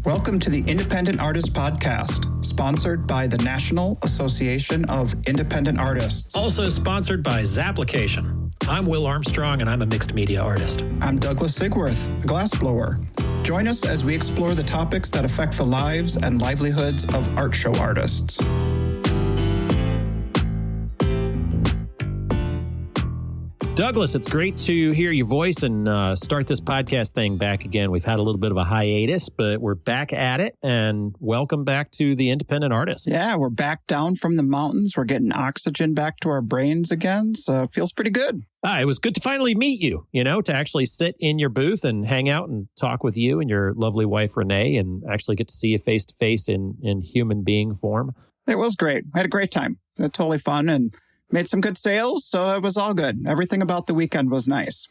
Welcome to the Independent Artists Podcast, sponsored by the National Association of Independent Artists. Also sponsored by Zapplication. I'm Will Armstrong, and I'm a mixed media artist. I'm Douglas Sigworth, a glassblower. Join us as we explore the topics that affect the lives and livelihoods of art show artists. Douglas, it's great to hear your voice and start this podcast thing back again. We've had a little bit of a hiatus, but we're back at it, and welcome back to the Independent Artist. Yeah, we're back down from the mountains. We're getting oxygen back to our brains again, so it feels pretty good. It was good to finally meet you, to actually sit in your booth and hang out and talk with you and your lovely wife, Renee, and actually get to see you face-to-face in human being form. It was great. I had a great time. It was totally fun, and made some good sales, so it was all good. Everything about the weekend was nice.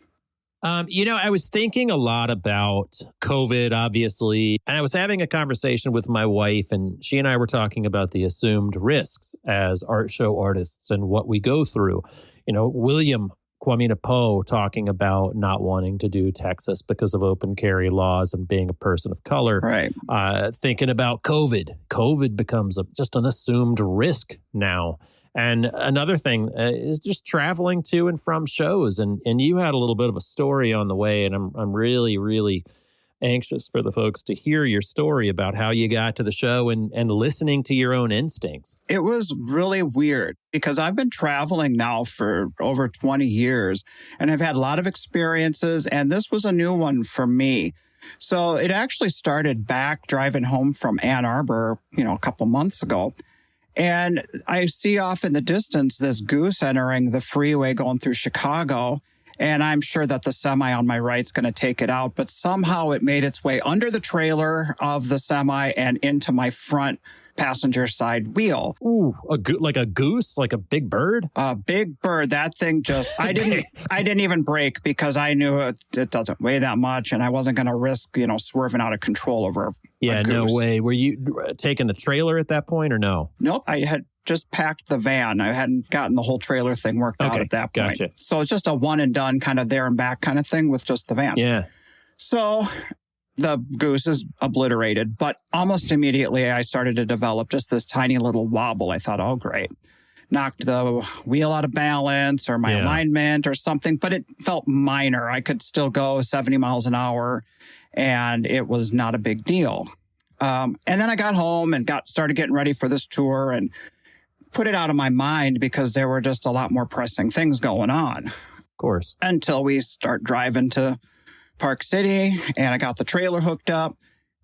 I was thinking a lot about COVID, obviously, and I was having a conversation with my wife, and she and I were talking about the assumed risks as art show artists and what we go through. William Kwamina Poe talking about not wanting to do Texas because of open carry laws and being a person of color. Right. Thinking about COVID. COVID becomes just an assumed risk now. And another thing is just traveling to and from shows. And you had a little bit of a story on the way, and I'm really, really anxious for the folks to hear your story about how you got to the show and listening to your own instincts. It was really weird because I've been traveling now for over 20 years, and I've had a lot of experiences, and this was a new one for me. So it actually started back driving home from Ann Arbor, a couple months ago. And I see off in the distance this goose entering the freeway going through Chicago. And I'm sure that the semi on my right's going to take it out. But somehow it made its way under the trailer of the semi and into my front passenger side wheel. Ooh, like a goose, like a big bird? A big bird. That thing just, I didn't even brake because I knew it doesn't weigh that much. And I wasn't going to risk, swerving out of control over a goose. No way. Were you taking the trailer at that point or no? Nope. I had just packed the van. I hadn't gotten the whole trailer thing worked out at that point. Gotcha. So it's just a one and done kind of there and back kind of thing with just the van. Yeah. So the goose is obliterated, but almost immediately I started to develop just this tiny little wobble. I thought, oh, great. Knocked the wheel out of balance or my alignment or something, but it felt minor. I could still go 70 miles an hour and it was not a big deal. And then I got home and started getting ready for this tour and put it out of my mind because there were just a lot more pressing things going on. Of course. Until we start driving to Park City and I got the trailer hooked up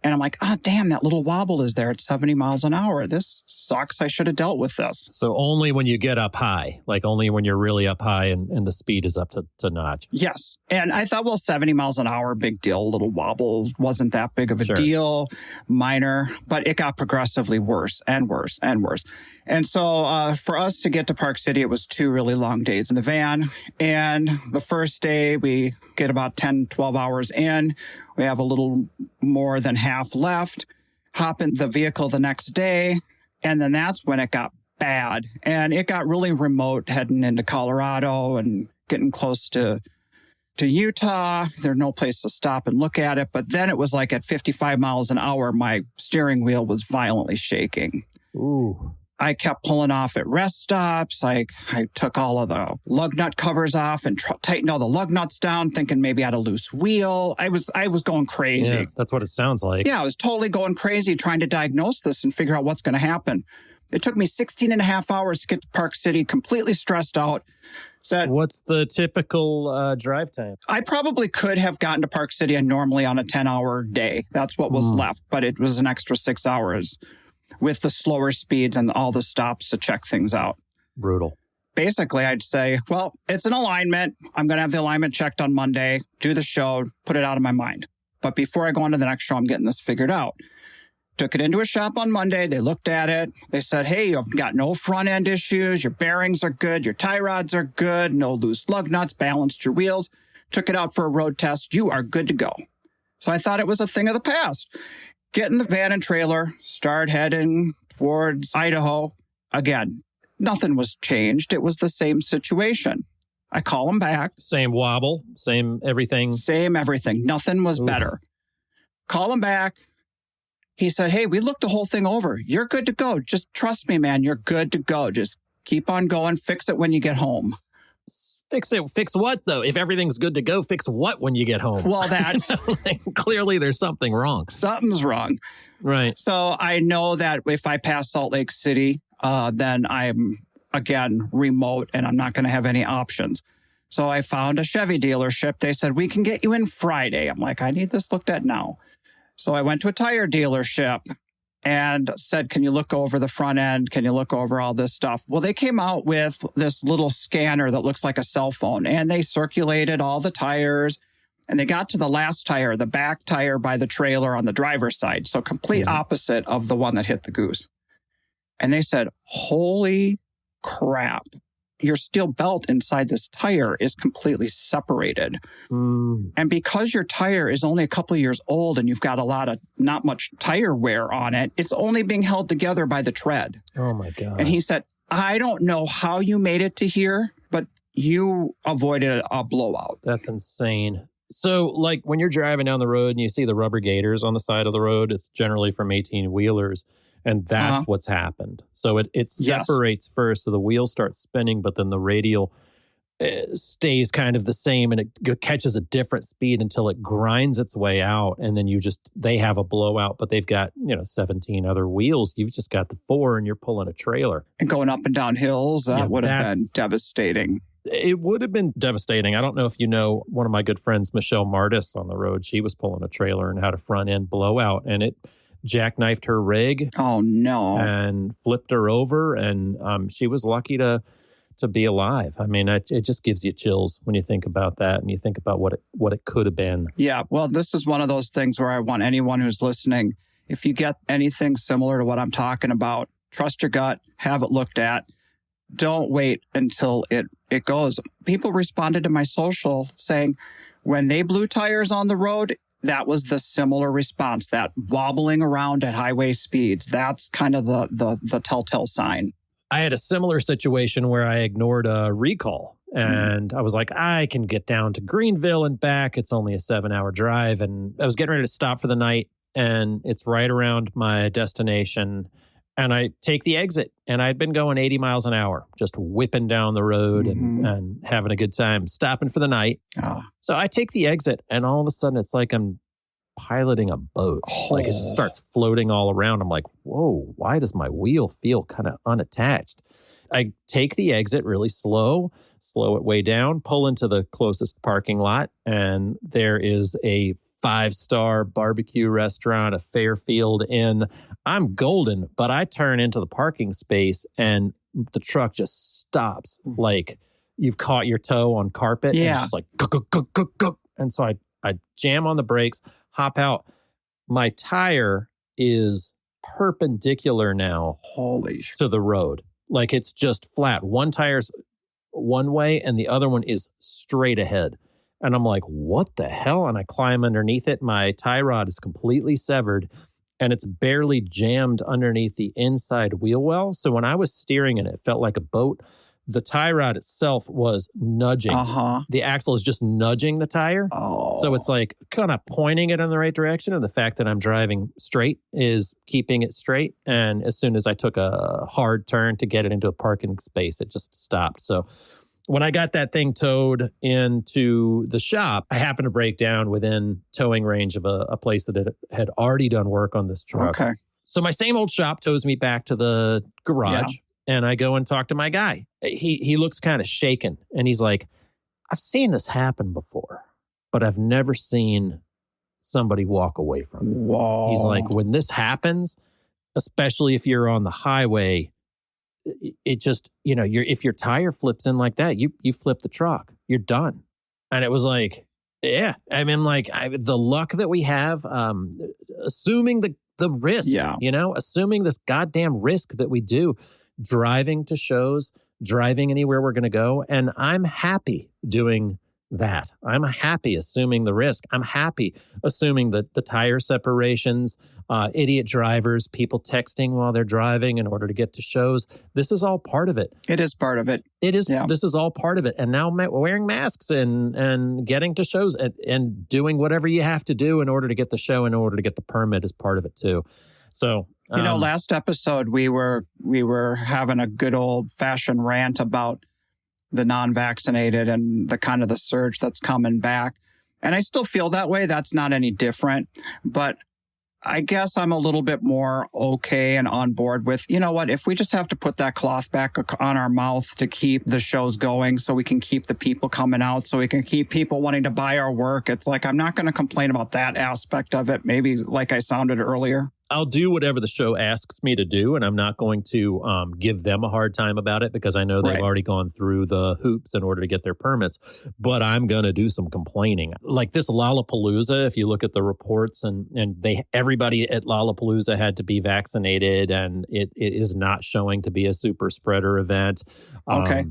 and I'm like, damn, that little wobble is there at 70 miles an hour. This sucks. I should have dealt with this. So only when you get up high, like only when you're really up high and the speed is up to notch. Yes. And I thought, 70 miles an hour, big deal. A little wobble wasn't that big of a deal, minor, but it got progressively worse and worse and worse. And so for us to get to Park City, it was 2 really long days in the van. And the first day we get about 10, 12 hours in. We have a little more than half left, hop in the vehicle the next day, and then that's when it got bad. And it got really remote heading into Colorado and getting close to Utah. There's no place to stop and look at it. But then it was like at 55 miles an hour, my steering wheel was violently shaking. Ooh. I kept pulling off at rest stops. I took all of the lug nut covers off and tightened all the lug nuts down, thinking maybe I had a loose wheel. I was going crazy. Yeah, that's what it sounds like. Yeah, I was totally going crazy trying to diagnose this and figure out what's going to happen. It took me 16 and a half hours to get to Park City, completely stressed out. What's the typical drive time? I probably could have gotten to Park City normally on a 10-hour day. That's what was left, but it was an extra 6 hours with the slower speeds and all the stops to check things out. Brutal. Basically, I'd say, it's an alignment. I'm going to have the alignment checked on Monday, do the show, put it out of my mind. But before I go on to the next show, I'm getting this figured out. Took it into a shop on Monday. They looked at it. They said, hey, you've got no front end issues. Your bearings are good. Your tie rods are good. No loose lug nuts. Balanced your wheels. Took it out for a road test. You are good to go. So I thought it was a thing of the past. Get in the van and trailer, start heading towards Idaho. Again, nothing was changed. It was the same situation. I call them back. Same wobble, same everything. Same everything. Nothing was better. Call them back. He said, hey, we looked the whole thing over. You're good to go. Just trust me, man. You're good to go. Just keep on going. Fix it when you get home. Fix it. Fix what, though? If everything's good to go, fix what when you get home? Well, that's... Clearly, there's something wrong. Something's wrong. Right. So I know that if I pass Salt Lake City, then I'm, again, remote and I'm not going to have any options. So I found a Chevy dealership. They said, we can get you in Friday. I'm like, I need this looked at now. So I went to a tire dealership and said, can you look over the front end? Can you look over all this stuff? Well, they came out with this little scanner that looks like a cell phone, and they circulated all the tires, and they got to the last tire, the back tire by the trailer on the driver's side. So complete opposite of the one that hit the goose. And they said, holy crap, your steel belt inside this tire is completely separated. And because your tire is only a couple of years old and you've got not much tire wear on it, it's only being held together by the tread. Oh my God. And he said, I don't know how you made it to here, but you avoided a blowout. That's insane. So like when you're driving down the road and you see the rubber gaiters on the side of the road, it's generally from 18-wheelers. And that's what's happened. So it separates first, so the wheels start spinning, but then the radial stays kind of the same, and it catches a different speed until it grinds its way out, and then they have a blowout, but they've got 17 other wheels. You've just got the 4, and you're pulling a trailer. And going up and down hills, that would have been devastating. It would have been devastating. I don't know if you know one of my good friends, Michelle Martis, on the road. She was pulling a trailer and had a front end blowout, and it jackknifed her rig. Oh, no. And flipped her over. And she was lucky to be alive. I mean, it just gives you chills when you think about that and you think about what it could have been. Yeah. Well, this is one of those things where I want anyone who's listening, if you get anything similar to what I'm talking about, trust your gut, have it looked at. Don't wait until it goes. People responded to my social saying when they blew tires on the road, that was the similar response, that wobbling around at highway speeds. That's kind of the telltale sign. I had a similar situation where I ignored a recall. And I was like, I can get down to Greenville and back. It's only a 7-hour drive. And I was getting ready to stop for the night. And it's right around my destination. And I take the exit. And I'd been going 80 miles an hour, just whipping down the road and having a good time, stopping for the night. So I take the exit, and all of a sudden, it's like I'm piloting a boat. Like it just starts floating all around. I'm like, whoa, why does my wheel feel kind of unattached? I take the exit really slow it way down, pull into the closest parking lot, and there is a 5-star barbecue restaurant, a Fairfield Inn. I'm golden, but I turn into the parking space and the truck just stops like you've caught your toe on carpet. Yeah. And it's just like, go. And so I jam on the brakes, hop out. My tire is perpendicular now to the road. Like it's just flat. One tire's one way and the other one is straight ahead. And I'm like, what the hell? And I climb underneath it. My tie rod is completely severed and it's barely jammed underneath the inside wheel well. So when I was steering it, it felt like a boat. The tie rod itself was nudging. The axle is just nudging the tire. So it's like kind of pointing it in the right direction. And the fact that I'm driving straight is keeping it straight. And as soon as I took a hard turn to get it into a parking space, it just stopped. So when I got that thing towed into the shop, I happened to break down within towing range of a place that had already done work on this truck. Okay. So my same old shop tows me back to the garage, and I go and talk to my guy. He looks kind of shaken, and he's like, I've seen this happen before, but I've never seen somebody walk away from it. Whoa. He's like, when this happens, especially if you're on the highway, it just, if your tire flips in like that, you flip the truck, you're done. And it was like, yeah, I mean, like the luck that we have, assuming the risk, assuming this goddamn risk that we do, driving to shows, driving anywhere we're going to go. And I'm happy doing that. I'm happy assuming the risk. I'm happy assuming that the tire separations, idiot drivers, people texting while they're driving in order to get to shows. This is all part of it. It is part of it. It is. Yeah. This is all part of it. And now wearing masks and getting to shows and doing whatever you have to do in order to get the show, in order to get the permit is part of it too. So, last episode, we were having a good old fashioned rant about the non-vaccinated and the kind of the surge that's coming back. And I still feel that way. That's not any different. But I guess I'm a little bit more okay and on board with, you know what, if we just have to put that cloth back on our mouth to keep the shows going so we can keep the people coming out, so we can keep people wanting to buy our work, it's like, I'm not going to complain about that aspect of it. Maybe like I sounded earlier. I'll do whatever the show asks me to do, and I'm not going to give them a hard time about it because I know they've already gone through the hoops in order to get their permits. But I'm going to do some complaining. Like this Lollapalooza, if you look at the reports, and everybody at Lollapalooza had to be vaccinated, and it is not showing to be a super spreader event. Okay.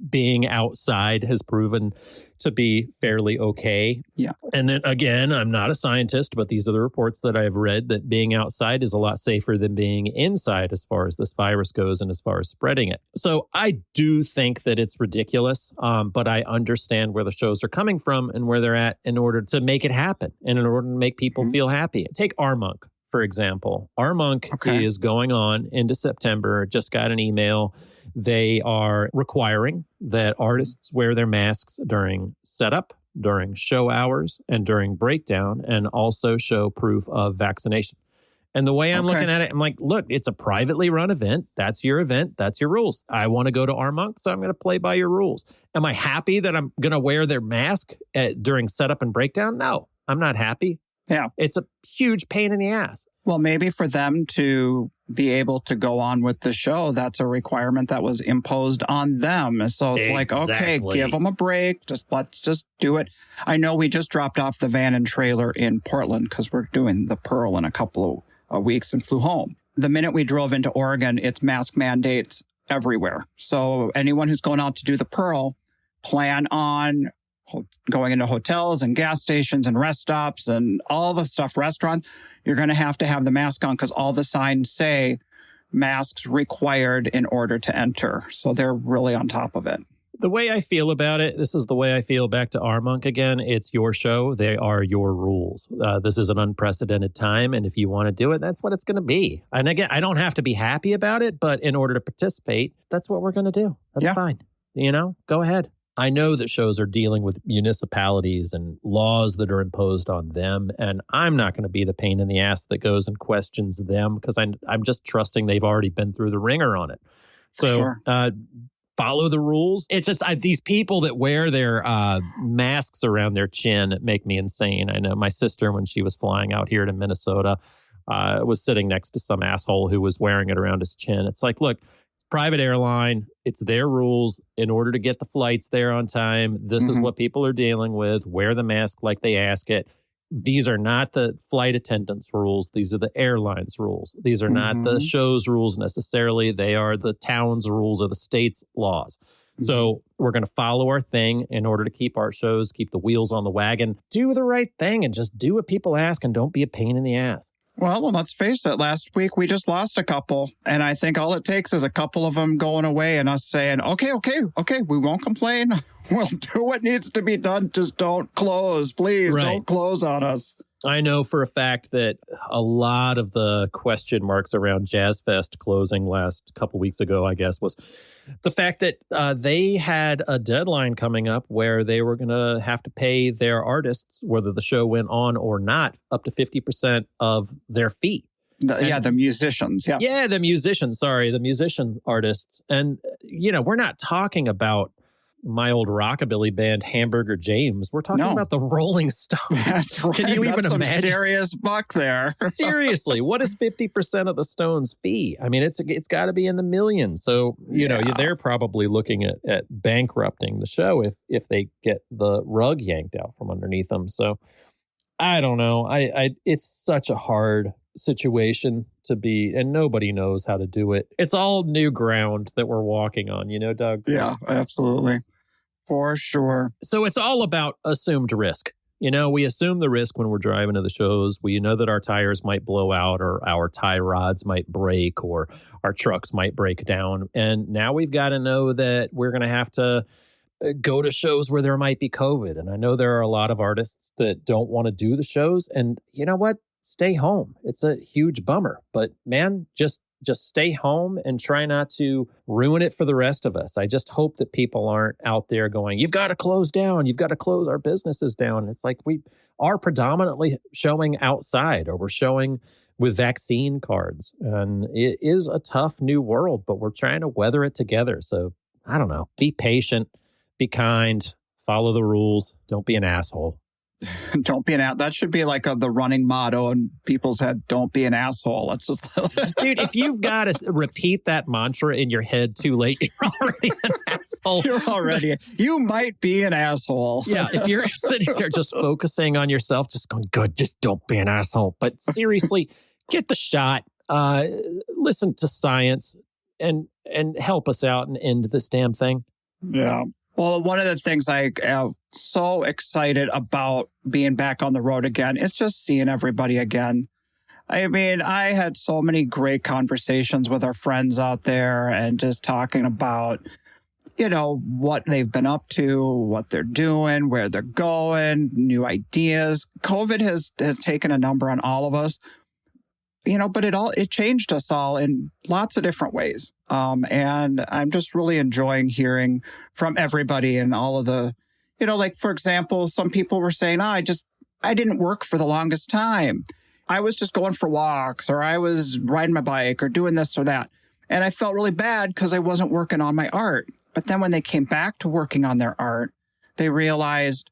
Being outside has proven to be fairly okay. Yeah. And then again, I'm not a scientist, but these are the reports that I've read that being outside is a lot safer than being inside as far as this virus goes and as far as spreading it. So I do think that it's ridiculous, but I understand where the shows are coming from and where they're at in order to make it happen and in order to make people feel happy. Take Armonk, for example. Armonk is going on into September. Just got an email. They are requiring that artists wear their masks during setup, during show hours, and during breakdown, and also show proof of vaccination. And the way I'm looking at it, I'm like, look, it's a privately run event. That's your event. That's your rules. I want to go to Armonk, so I'm going to play by your rules. Am I happy that I'm going to wear their mask during setup and breakdown? No, I'm not happy. Yeah. It's a huge pain in the ass. Well, maybe for them to be able to go on with the show, that's a requirement that was imposed on them. So it's like, okay, give them a break. Let's just do it. I know we just dropped off the van and trailer in Portland because we're doing the Pearl in a couple of weeks and flew home. The minute we drove into Oregon, it's mask mandates everywhere. So anyone who's going out to do the Pearl, plan on going into hotels and gas stations and rest stops and all the stuff, restaurants, you're going to have the mask on because all the signs say masks required in order to enter. So they're really on top of it. The way I feel about it, this is the way I feel back to Armonk again. It's your show. They are your rules. This is an unprecedented time. And if you want to do it, that's what it's going to be. And again, I don't have to be happy about it, but in order to participate, that's what we're going to do. That's fine. Go ahead. I know that shows are dealing with municipalities and laws that are imposed on them, and I'm not going to be the pain in the ass that goes and questions them because I'm just trusting they've already been through the ringer on it. So follow the rules. It's just these people that wear their masks around their chin make me insane. I know my sister, when she was flying out here to Minnesota, was sitting next to some asshole who was wearing it around his chin. It's like, look, private airline, it's their rules. In order to get the flights there on time, this is what people are dealing with. Wear the mask like they ask it. These are not the flight attendants' rules. These are the airline's rules. These are not the show's rules necessarily. They are the town's rules or the state's laws. So we're going to follow our thing in order to keep our shows, keep the wheels on the wagon, do the right thing and just do what people ask and don't be a pain in the ass. Well, let's face it. Last week, we just lost a couple. And I think all it takes is a couple of them going away and us saying, okay, we won't complain. We'll do what needs to be done. Just don't close. Please don't close on us. I know for a fact that a lot of the question marks around Jazz Fest closing last couple weeks ago, I guess, was the fact that they had a deadline coming up where they were going to have to pay their artists, whether the show went on or not, up to 50% of their fee. The musicians. Yeah. Yeah, the musicians. Sorry, the musician artists. And, we're not talking about my old rockabilly band, Hamburger James. We're talking about the Rolling Stones. That's right. Can you even imagine? Some serious buck there. Seriously, what is 50% of the Stones' fee? I mean, it's got to be in the millions. So, they're probably looking at bankrupting the show if they get the rug yanked out from underneath them. So, I don't know. It's such a hard situation to be, and nobody knows how to do it. It's all new ground that we're walking on, Doug? Yeah, absolutely. For sure. So it's all about assumed risk. We assume the risk when we're driving to the shows. We know that our tires might blow out or our tie rods might break or our trucks might break down. And now we've got to know that we're going to have to go to shows where there might be COVID. And I know there are a lot of artists that don't want to do the shows. And you know what? Stay home. It's a huge bummer. But man, just stay home and try not to ruin it for the rest of us. I just hope that people aren't out there going, you've got to close down. You've got to close our businesses down. It's like we are predominantly showing outside or we're showing with vaccine cards. And it is a tough new world, but we're trying to weather it together. So I don't know, be patient, be kind, follow the rules. Don't be an asshole. Don't be an asshole. That should be like the running motto in people's head. Don't be an asshole. Let's just Dude, if you've got to repeat that mantra in your head too late, you're already an asshole. You might be an asshole. Yeah, if you're sitting there just focusing on yourself, just going, good, just don't be an asshole. But seriously, get the shot. Listen to science and help us out and end this damn thing. Yeah. Well, one of the things I am so excited about being back on the road again is just seeing everybody again. I mean, I had so many great conversations with our friends out there and just talking about, what they've been up to, what they're doing, where they're going, new ideas. COVID has taken a number on all of us. But it changed us all in lots of different ways. And I'm just really enjoying hearing from everybody and all of the, like, for example, some people were saying, I didn't work for the longest time. I was just going for walks or I was riding my bike or doing this or that. And I felt really bad because I wasn't working on my art. But then when they came back to working on their art, they realized,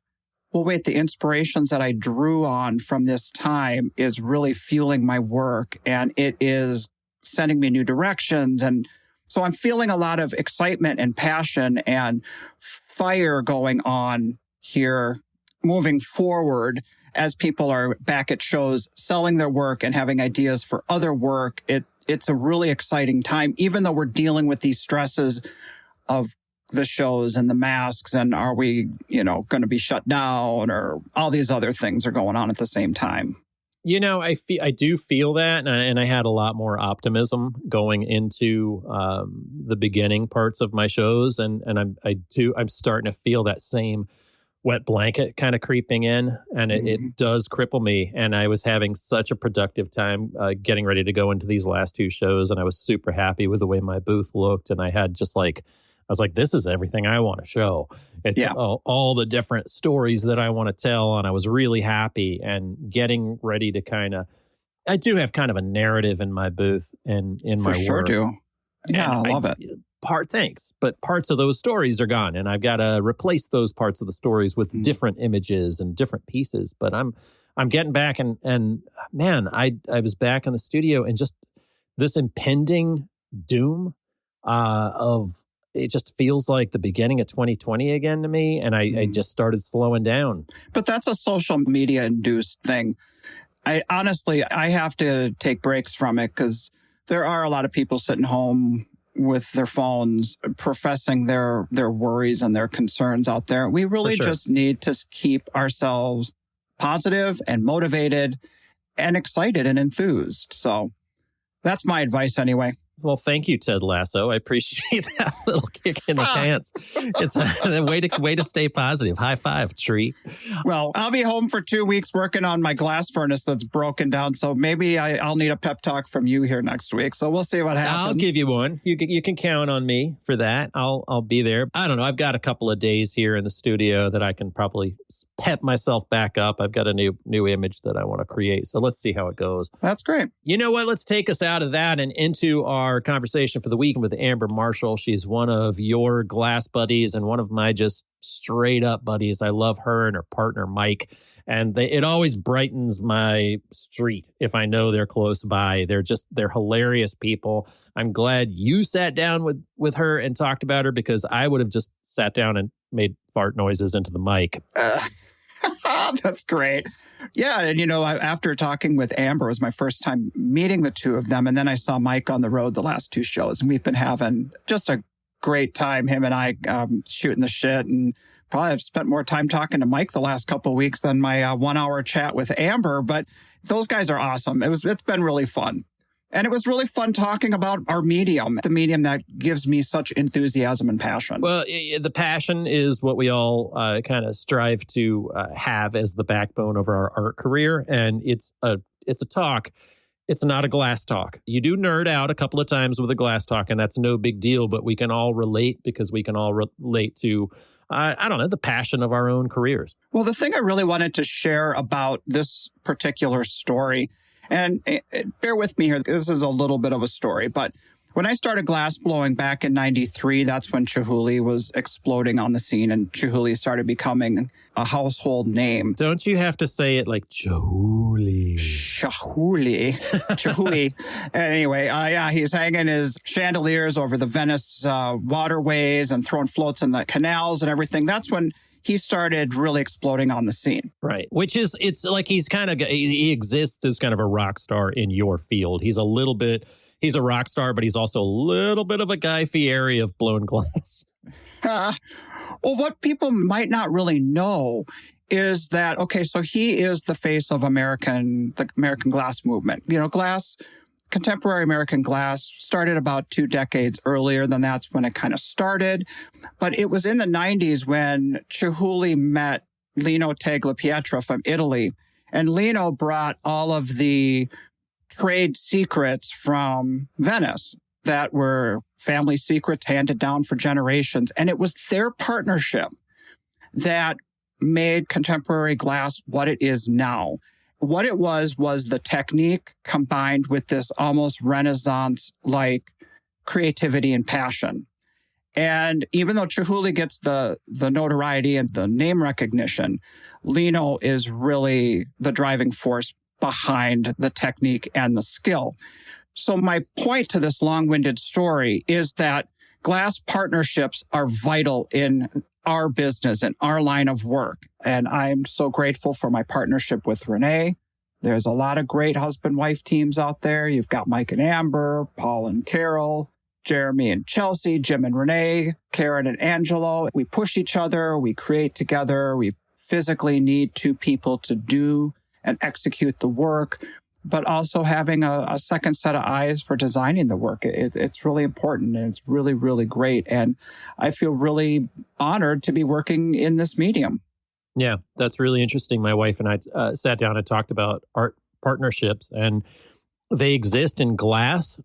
well, wait, the inspirations that I drew on from this time is really fueling my work and it is sending me new directions. And so I'm feeling a lot of excitement and passion and fire going on here moving forward as people are back at shows, selling their work and having ideas for other work. It's a really exciting time, even though we're dealing with these stresses of the shows and the masks and are we, going to be shut down or all these other things are going on at the same time. I do feel that, and I had a lot more optimism going into the beginning parts of my shows, and I'm starting to feel that same wet blanket kind of creeping in, and it does cripple me. And I was having such a productive time getting ready to go into these last two shows, and I was super happy with the way my booth looked, and I had just like. I was like, this is everything I want to show. It's all the different stories that I want to tell. And I was really happy and getting ready to I do have kind of a narrative in my booth and in my work. For sure do. Yeah, I love it. Thanks. But parts of those stories are gone. And I've got to replace those parts of the stories with different images and different pieces. But I'm getting back and man, I was back in the studio and just this impending doom of it just feels like the beginning of 2020 again to me. And I just started slowing down. But that's a social media induced thing. I have to take breaks from it because there are a lot of people sitting home with their phones professing their worries and their concerns out there. We really just need to keep ourselves positive and motivated and excited and enthused. So that's my advice anyway. Well, thank you, Ted Lasso. I appreciate that little kick in the pants. It's a way to stay positive. High five, tree. Well, I'll be home for 2 weeks working on my glass furnace that's broken down. So maybe I'll need a pep talk from you here next week. So we'll see what happens. I'll give you one. You can count on me for that. I'll be there. I don't know. I've got a couple of days here in the studio that I can probably pep myself back up. I've got a new image that I want to create. So let's see how it goes. That's great. You know what? Let's take us out of that and into our conversation for the week with Amber Marshall. She's one of your glass buddies and one of my just straight up buddies. I love her and her partner, Mike. And it always brightens my street if I know they're close by. They're hilarious people. I'm glad you sat down with her and talked about her because I would have just sat down and made fart noises into the mic. That's great. Yeah. And, after talking with Amber, it was my first time meeting the two of them. And then I saw Mike on the road the last two shows. And we've been having just a great time, him and I shooting the shit. And probably have spent more time talking to Mike the last couple of weeks than my 1 hour chat with Amber. But those guys are awesome. It's been really fun. And it was really fun talking about our medium, the medium that gives me such enthusiasm and passion. Well, the passion is what we all kind of strive to have as the backbone of our art career. And it's a talk. It's not a glass talk. You do nerd out a couple of times with a glass talk, and that's no big deal. But we can all relate because we can all relate to, I don't know, the passion of our own careers. Well, the thing I really wanted to share about this particular story, and bear with me here, this is a little bit of a story, but when I started glass blowing back in 93, that's when Chihuly was exploding on the scene and Chihuly started becoming a household name. Don't you have to say it like Chihuly? Chihuly. Anyway, he's hanging his chandeliers over the Venice waterways and throwing floats in the canals and everything. That's when he started really exploding on the scene. Right. Which is, it's like he exists as kind of a rock star in your field. He's a rock star, but he's also a little bit of a Guy Fieri of blown glass. Well, what people might not really know is that, okay, so he is the face of the American glass movement. You know, contemporary American glass started about 2 decades earlier than that's when it kind of started. But it was in the 90s when Chihuly met Lino Tagliapietra from Italy. And Lino brought all of the trade secrets from Venice that were family secrets handed down for generations. And it was their partnership that made contemporary glass what it is now. What it was the technique combined with this almost Renaissance-like creativity and passion. And even though Chihuly gets the notoriety and the name recognition, Lino is really the driving force behind the technique and the skill. So my point to this long-winded story is that glass partnerships are vital in our business and our line of work. And I'm so grateful for my partnership with Renee. There's a lot of great husband-wife teams out there. You've got Mike and Amber, Paul and Carol, Jeremy and Chelsea, Jim and Renee, Karen and Angelo. We push each other. We create together. We physically need 2 people to do and execute the work, but also having a second set of eyes for designing the work. It's really important, and it's really, really great. And I feel really honored to be working in this medium. Yeah, that's really interesting. My wife and I sat down and talked about art partnerships, and they exist in glass.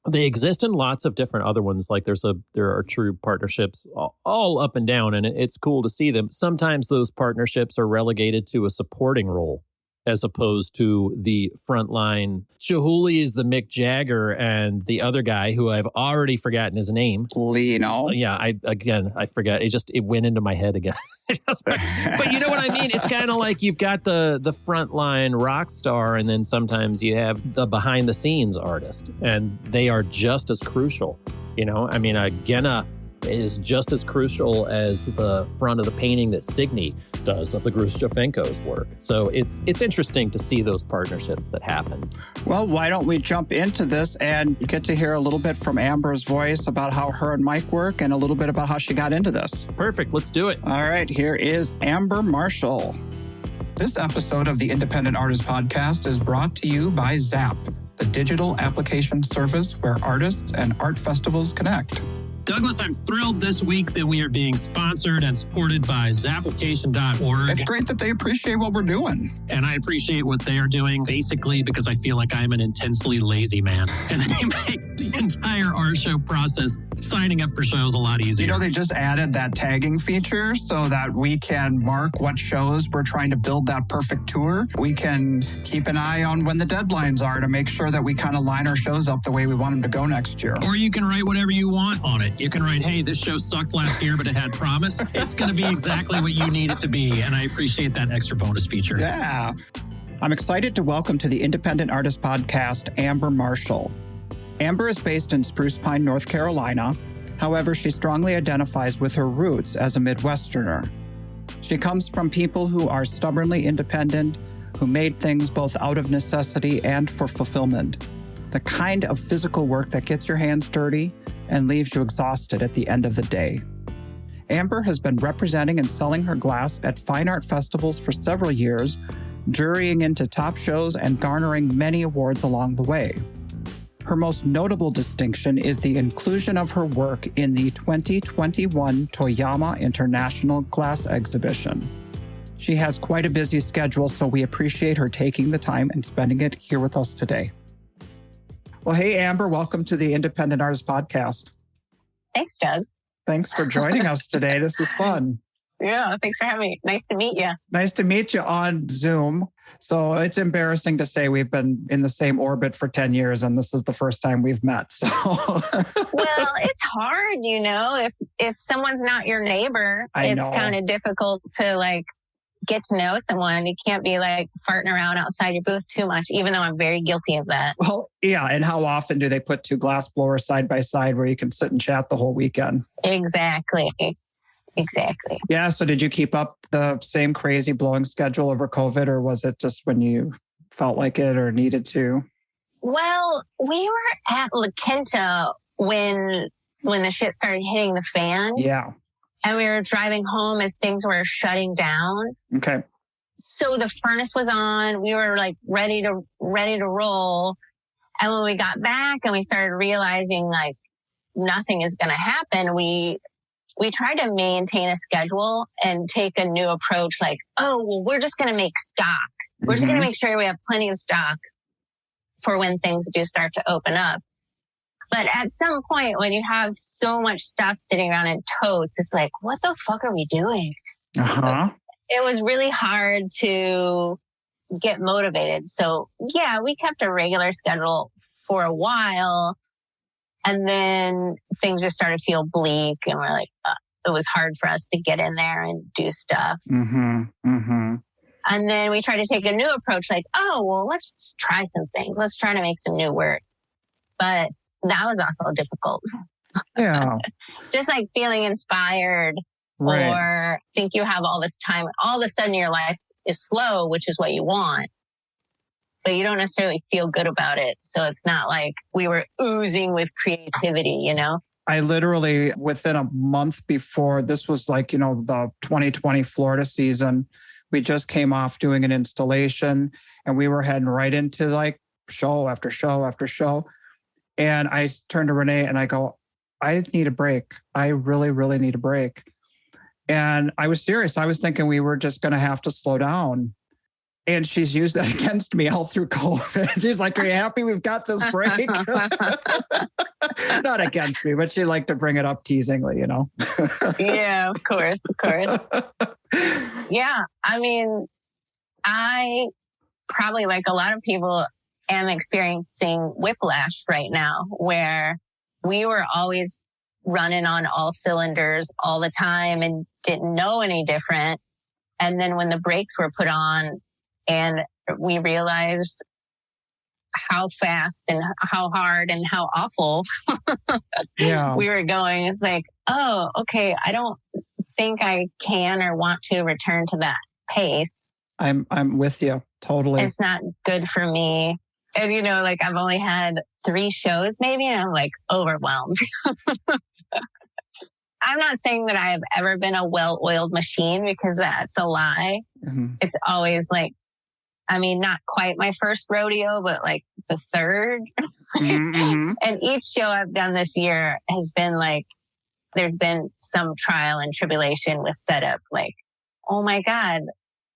They exist in lots of different other ones. Like there are true partnerships all up and down, and it's cool to see them. Sometimes those partnerships are relegated to a supporting role as opposed to the front line. Chihuly is the Mick Jagger, and the other guy who I've already forgotten his name. Lino. Yeah, I forgot. It went into my head again. But you know what I mean? It's kind of like you've got the front line rock star, and then sometimes you have the behind the scenes artist, and they are just as crucial. You know, I mean, Genna is just as crucial as the front of the painting that Signy does of the Gruschenko's work. So it's interesting to see those partnerships that happen. Well, why don't we jump into this and get to hear a little bit from Amber's voice about how her and Mike work and a little bit about how she got into this. Perfect. Let's do it. All right. Here is Amber Marshall. This episode of the Independent Artist Podcast is brought to you by Zap, the digital application service where artists and art festivals connect. Douglas, I'm thrilled this week that we are being sponsored and supported by Zapplication.org. It's great that they appreciate what we're doing. And I appreciate what they are doing, basically because I feel like I'm an intensely lazy man. And they make the entire art show process, signing up for shows, a lot easier. You know, they just added that tagging feature so that we can mark what shows we're trying to build that perfect tour. We can keep an eye on when the deadlines are to make sure that we kind of line our shows up the way we want them to go next year. Or you can write whatever you want on it. You can write, hey, this show sucked last year, but it had promise. It's going to be exactly what you need it to be. And I appreciate that extra bonus feature. Yeah. I'm excited to welcome to the Independent Artist Podcast, Amber Marshall. Amber is based in Spruce Pine, North Carolina. However, she strongly identifies with her roots as a Midwesterner. She comes from people who are stubbornly independent, who made things both out of necessity and for fulfillment. The kind of physical work that gets your hands dirty, and leaves you exhausted at the end of the day. Amber has been representing and selling her glass at fine art festivals for several years, jurying into top shows and garnering many awards along the way. Her most notable distinction is the inclusion of her work in the 2021 Toyama International Glass Exhibition. She has quite a busy schedule, so we appreciate her taking the time and spending it here with us today. Well, hey, Amber, welcome to the Independent Artist Podcast. Thanks, Doug. Thanks for joining us today. This is fun. Yeah, thanks for having me. Nice to meet you. Nice to meet you on Zoom. So it's embarrassing to say we've been in the same orbit for 10 years and this is the first time we've met. So well, it's hard, if someone's not your neighbor, it's kind of difficult to get to know someone. You can't be farting around outside your booth too much, even though I'm very guilty of that. Well, yeah. And how often do they put two glass blowers side by side where you can sit and chat the whole weekend? Exactly. Yeah. So did you keep up the same crazy blowing schedule over COVID, or was it just when you felt like it or needed to? Well, we were at La Quinta when the shit started hitting the fan. Yeah. And we were driving home as things were shutting down. Okay. So the furnace was on. We were ready to roll. And when we got back and we started realizing nothing is going to happen, we tried to maintain a schedule and take a new approach. We're just going to make stock. We're just going to make sure we have plenty of stock for when things do start to open up. But at some point, when you have so much stuff sitting around in totes, it's what the fuck are we doing? Uh-huh. It was really hard to get motivated. So yeah, we kept a regular schedule for a while. And then things just started to feel bleak and we're it was hard for us to get in there and do stuff. Mm-hmm. Mm-hmm. And then we tried to take a new approach, let's just try some things. Let's try to make some new work. But that was also difficult. Yeah. Just feeling inspired or think you have all this time. All of a sudden your life is slow, which is what you want. But you don't necessarily feel good about it. So it's not like we were oozing with creativity, I literally, within a month before, this was the 2020 Florida season, we just came off doing an installation and we were heading right into show after show after show. And I turned to Renee and I go, I need a break. I really, really need a break. And I was serious. I was thinking we were just going to have to slow down. And she's used that against me all through COVID. She's like, are you happy we've got this break? Not against me, but she liked to bring it up teasingly, Yeah, of course. Yeah. I mean, I probably, like a lot of people, am experiencing whiplash right now, where we were always running on all cylinders all the time and didn't know any different. And then when the brakes were put on, and we realized how fast and how hard and how awful we were going. It's oh, okay, I don't think I can or want to return to that pace. I'm with you. Totally. It's not good for me. And, I've only had 3 shows maybe, and I'm overwhelmed. I'm not saying that I have ever been a well-oiled machine, because that's a lie. Mm-hmm. It's always not quite my first rodeo, but the third. Mm-hmm. And each show I've done this year has been there's been some trial and tribulation with setup. Oh my God,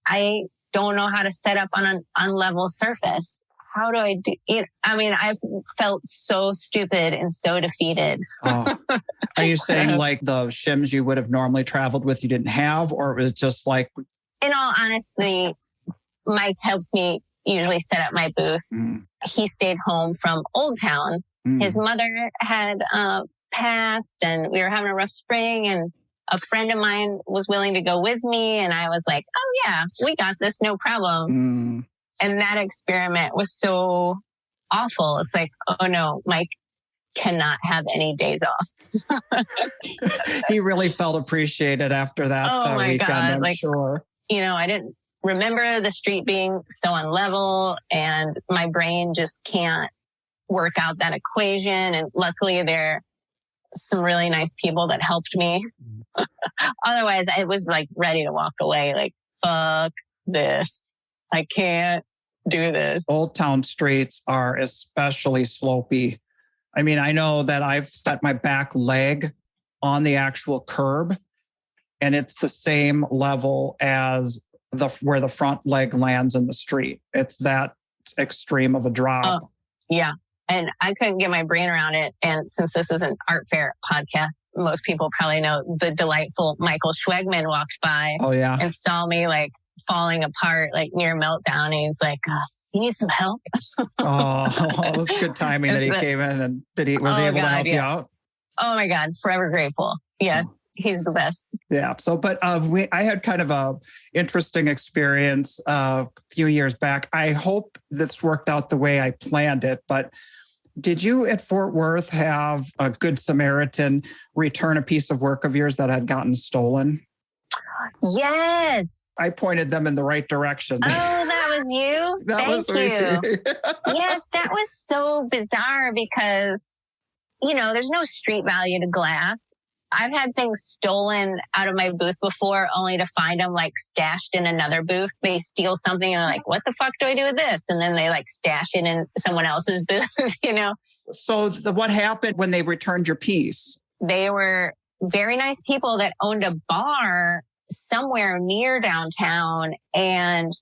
I don't know how to set up on an unlevel surface. How do I do it? I mean, I've felt so stupid and so defeated. Oh. Are you saying the shims you would have normally traveled with you didn't have, or it was just In all honesty, Mike helps me usually set up my booth. Mm. He stayed home from Old Town. Mm. His mother had passed and we were having a rough spring, and a friend of mine was willing to go with me. And I was like, oh yeah, we got this, no problem. Mm. And that experiment was so awful. It's oh no, Mike cannot have any days off. He really felt appreciated after that weekend, God. I'm sure. I didn't remember the street being so unlevel, and my brain just can't work out that equation. And luckily there some really nice people that helped me. Otherwise, I was like ready to walk away. Like, fuck this. I can't do this. Old Town streets are especially slopey. I mean, I know that I've set my back leg on the actual curb, and it's the same level as where the front leg lands in the street. It's that extreme of a drop. Yeah. And I couldn't get my brain around it. And since this is an art fair podcast, most people probably know the delightful Michael Schwegman walked by and saw me like falling apart, like near meltdown. And he's like, you need some help? It was good timing that he came in. And was he able to help you out? Oh my God, forever grateful. Yes, he's the best. Yeah. So, but I had kind of a interesting experience a few years back. I hope this worked out the way I planned it, but did you at Fort Worth have a Good Samaritan return a piece of work of yours that had gotten stolen? Yes. I pointed them in the right direction. Oh, that was you? Thank you. Yes, that was so bizarre because, there's no street value to glass. I've had things stolen out of my booth before only to find them like stashed in another booth. They steal something and they're like, what the fuck do I do with this? And then they like stash it in someone else's booth, So what happened when they returned your piece? They were very nice people that owned a bar somewhere near downtown, and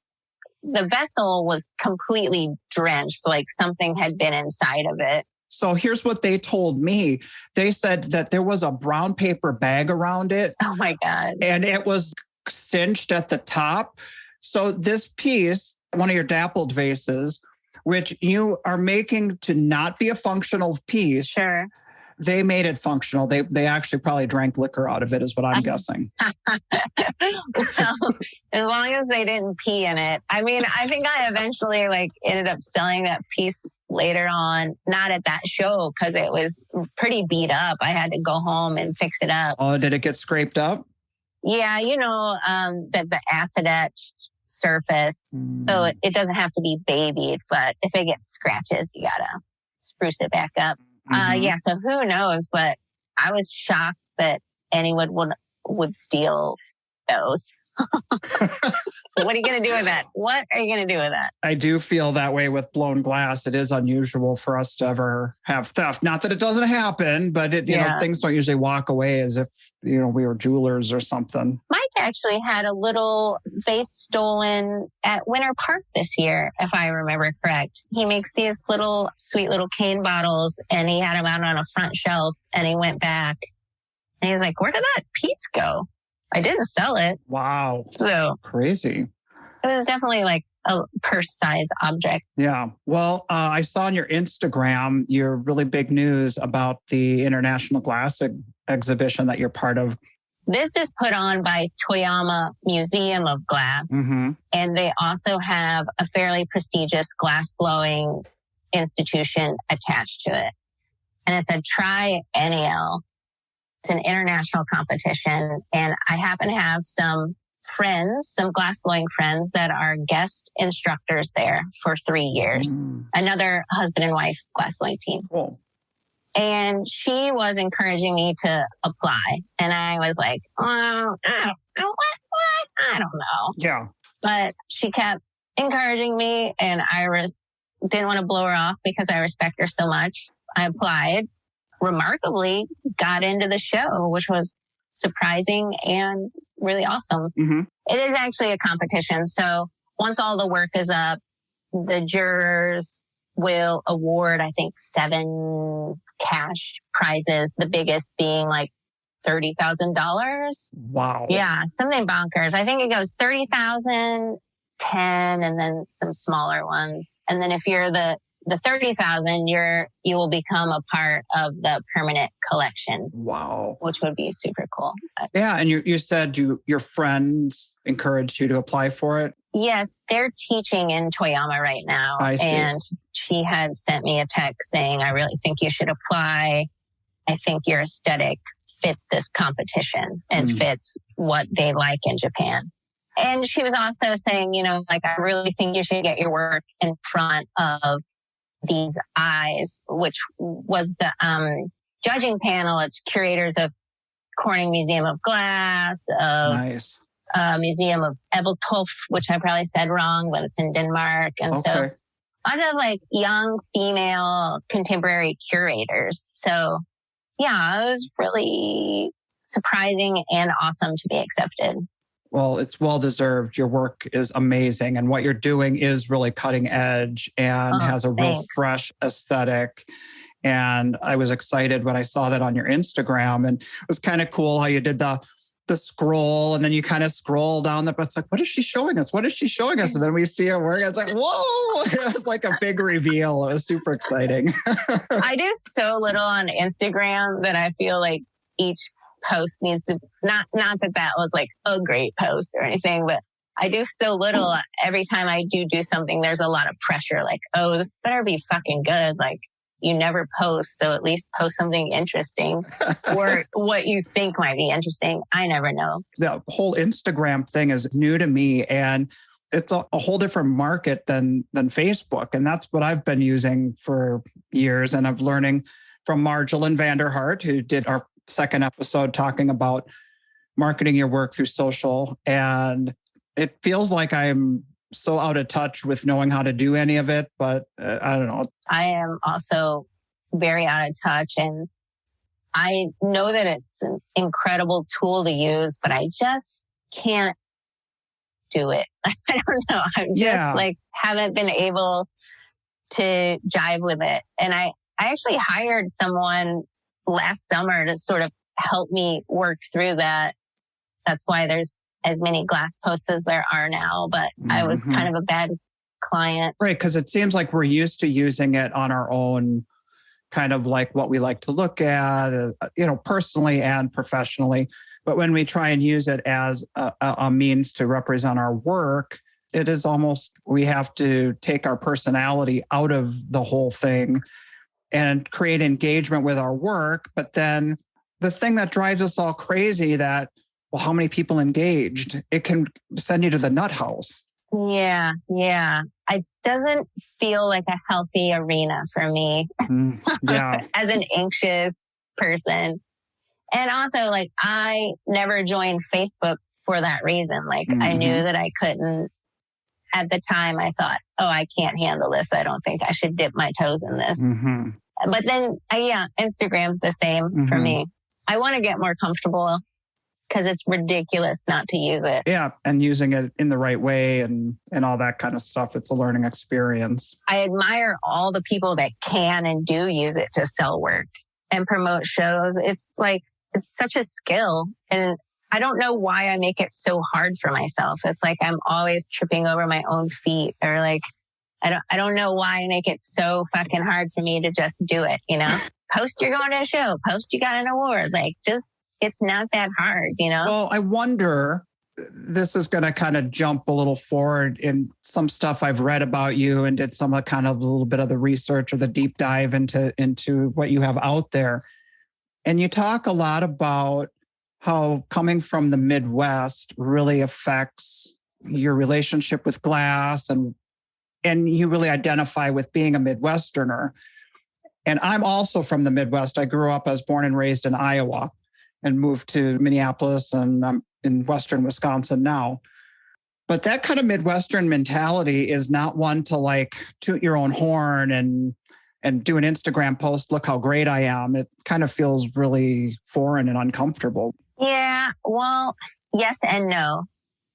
the vessel was completely drenched, like something had been inside of it. So here's what they told me. They said that there was a brown paper bag around it. Oh my God. And it was cinched at the top. So this piece, one of your dappled vases, which you are making to not be a functional piece. Sure. They made it functional. They actually probably drank liquor out of it is what I'm guessing. Well, as long as they didn't pee in it. I mean, I think I eventually ended up selling that piece later on, not at that show because it was pretty beat up. I had to go home and fix it up. Oh, did it get scraped up? Yeah, that the acid etched surface. So it doesn't have to be babied, but if it gets scratches, you gotta spruce it back up. So who knows? But I was shocked that anyone would steal those. What are you going to do with that? What are you going to do with that? I do feel that way with blown glass. It is unusual for us to ever have theft. Not that it doesn't happen, but things don't usually walk away as if, we were jewelers or something. Mike actually had a little vase stolen at Winter Park this year, if I remember correct. He makes these sweet little cane bottles, and he had them out on a front shelf, and he went back and he was like, where did that piece go? I didn't sell it. Wow. So crazy. It was definitely like a purse-sized object. Yeah. Well, I saw on your Instagram your really big news about the International Glass exhibition that you're part of. This is put on by Toyama Museum of Glass. Mm-hmm. And they also have a fairly prestigious glass-blowing institution attached to it. And it's a triennial. It's an international competition. And I happen to have some glass-blowing friends that are guest instructors there for 3 years. Another husband and wife glass-blowing team. Cool. And she was encouraging me to apply. And I was like, I don't know. Yeah. But she kept encouraging me, and I didn't want to blow her off because I respect her so much. I applied, remarkably got into the show, which was surprising and really awesome. Mm-hmm. It is actually a competition. So once all the work is up, the jurors will award, I think, 7 cash prizes, the biggest being like $30,000. Wow. Yeah, something bonkers. I think it goes 30,000, 10, and then some smaller ones. And then if you're the 30,000, you will become a part of the permanent collection. Wow. Which would be super cool. Yeah, and you said your friends encouraged you to apply for it? Yes, they're teaching in Toyama right now. I see. And she had sent me a text saying, I really think you should apply. I think your aesthetic fits this competition and fits what they like in Japan. And she was also saying, I really think you should get your work in front of these eyes, which was the judging panel. It's curators of Corning Museum of Glass, of Nice. Museum of Ebeltoft, which I probably said wrong, but it's in Denmark. And so lots of like young female contemporary curators. So yeah, it was really surprising and awesome to be accepted. Well, it's well-deserved. Your work is amazing. And what you're doing is really cutting edge and has a real fresh aesthetic. And I was excited when I saw that on your Instagram. And it was kind of cool how you did the scroll, and then you kind of scroll down but it's like, what is she showing us? What is she showing us? And then we see her work. It's like, whoa, it was like a big reveal. It was super exciting. I do so little on Instagram that I feel like each post needs to, not that was like a great post or anything, but I do so little. Every time I do something, there's a lot of pressure. Like, oh, this better be fucking good. Like, you never post, so at least post something interesting or what you think might be interesting. I never know. The whole Instagram thing is new to me, and it's a whole different market than Facebook. And that's what I've been using for years. And I'm learning from Marjolin Vanderhart, who did our second episode talking about marketing your work through social. And it feels like I'm so out of touch with knowing how to do any of it, but I don't know. I am also very out of touch, and I know that it's an incredible tool to use, but I just can't do it. I don't know. I'm just like, haven't been able to jive with it. And I actually hired someone last summer to sort of help me work through that. That's why there's as many glass posts as there are now, but I was kind of a bad client. Right, because it seems like we're used to using it on our own, kind of like what we like to look at, personally and professionally. But when we try and use it as a means to represent our work, it is almost, we have to take our personality out of the whole thing and create engagement with our work. But then the thing that drives us all crazy that, well, how many people engaged? It can send you to the nut house. Yeah. It doesn't feel like a healthy arena for me as an anxious person. And also, like, I never joined Facebook for that reason. Like, I knew that I couldn't. At the time, I thought, oh, I can't handle this. I don't think I should dip my toes in this. But then, Instagram's the same for me. I want to get more comfortable because it's ridiculous not to use it. Yeah, and using it in the right way and all that kind of stuff. It's a learning experience. I admire all the people that can and do use it to sell work and promote shows. It's like, it's such a skill. And I don't know why I make it so hard for myself. It's like I'm always tripping over my own feet, or like, I don't know why I make it so fucking hard for me to just do it, Post you're going to a show, post you got an award, like just, it's not that hard, Well, I wonder, this is going to kind of jump a little forward in some stuff I've read about you and did some kind of a little bit of the research or the deep dive into what you have out there. And you talk a lot about how coming from the Midwest really affects your relationship with glass, and you really identify with being a Midwesterner. And I'm also from the Midwest. I was born and raised in Iowa and moved to Minneapolis, and I'm in Western Wisconsin now. But that kind of Midwestern mentality is not one to like toot your own horn and do an Instagram post, look how great I am. It kind of feels really foreign and uncomfortable. Yeah, well, yes and no.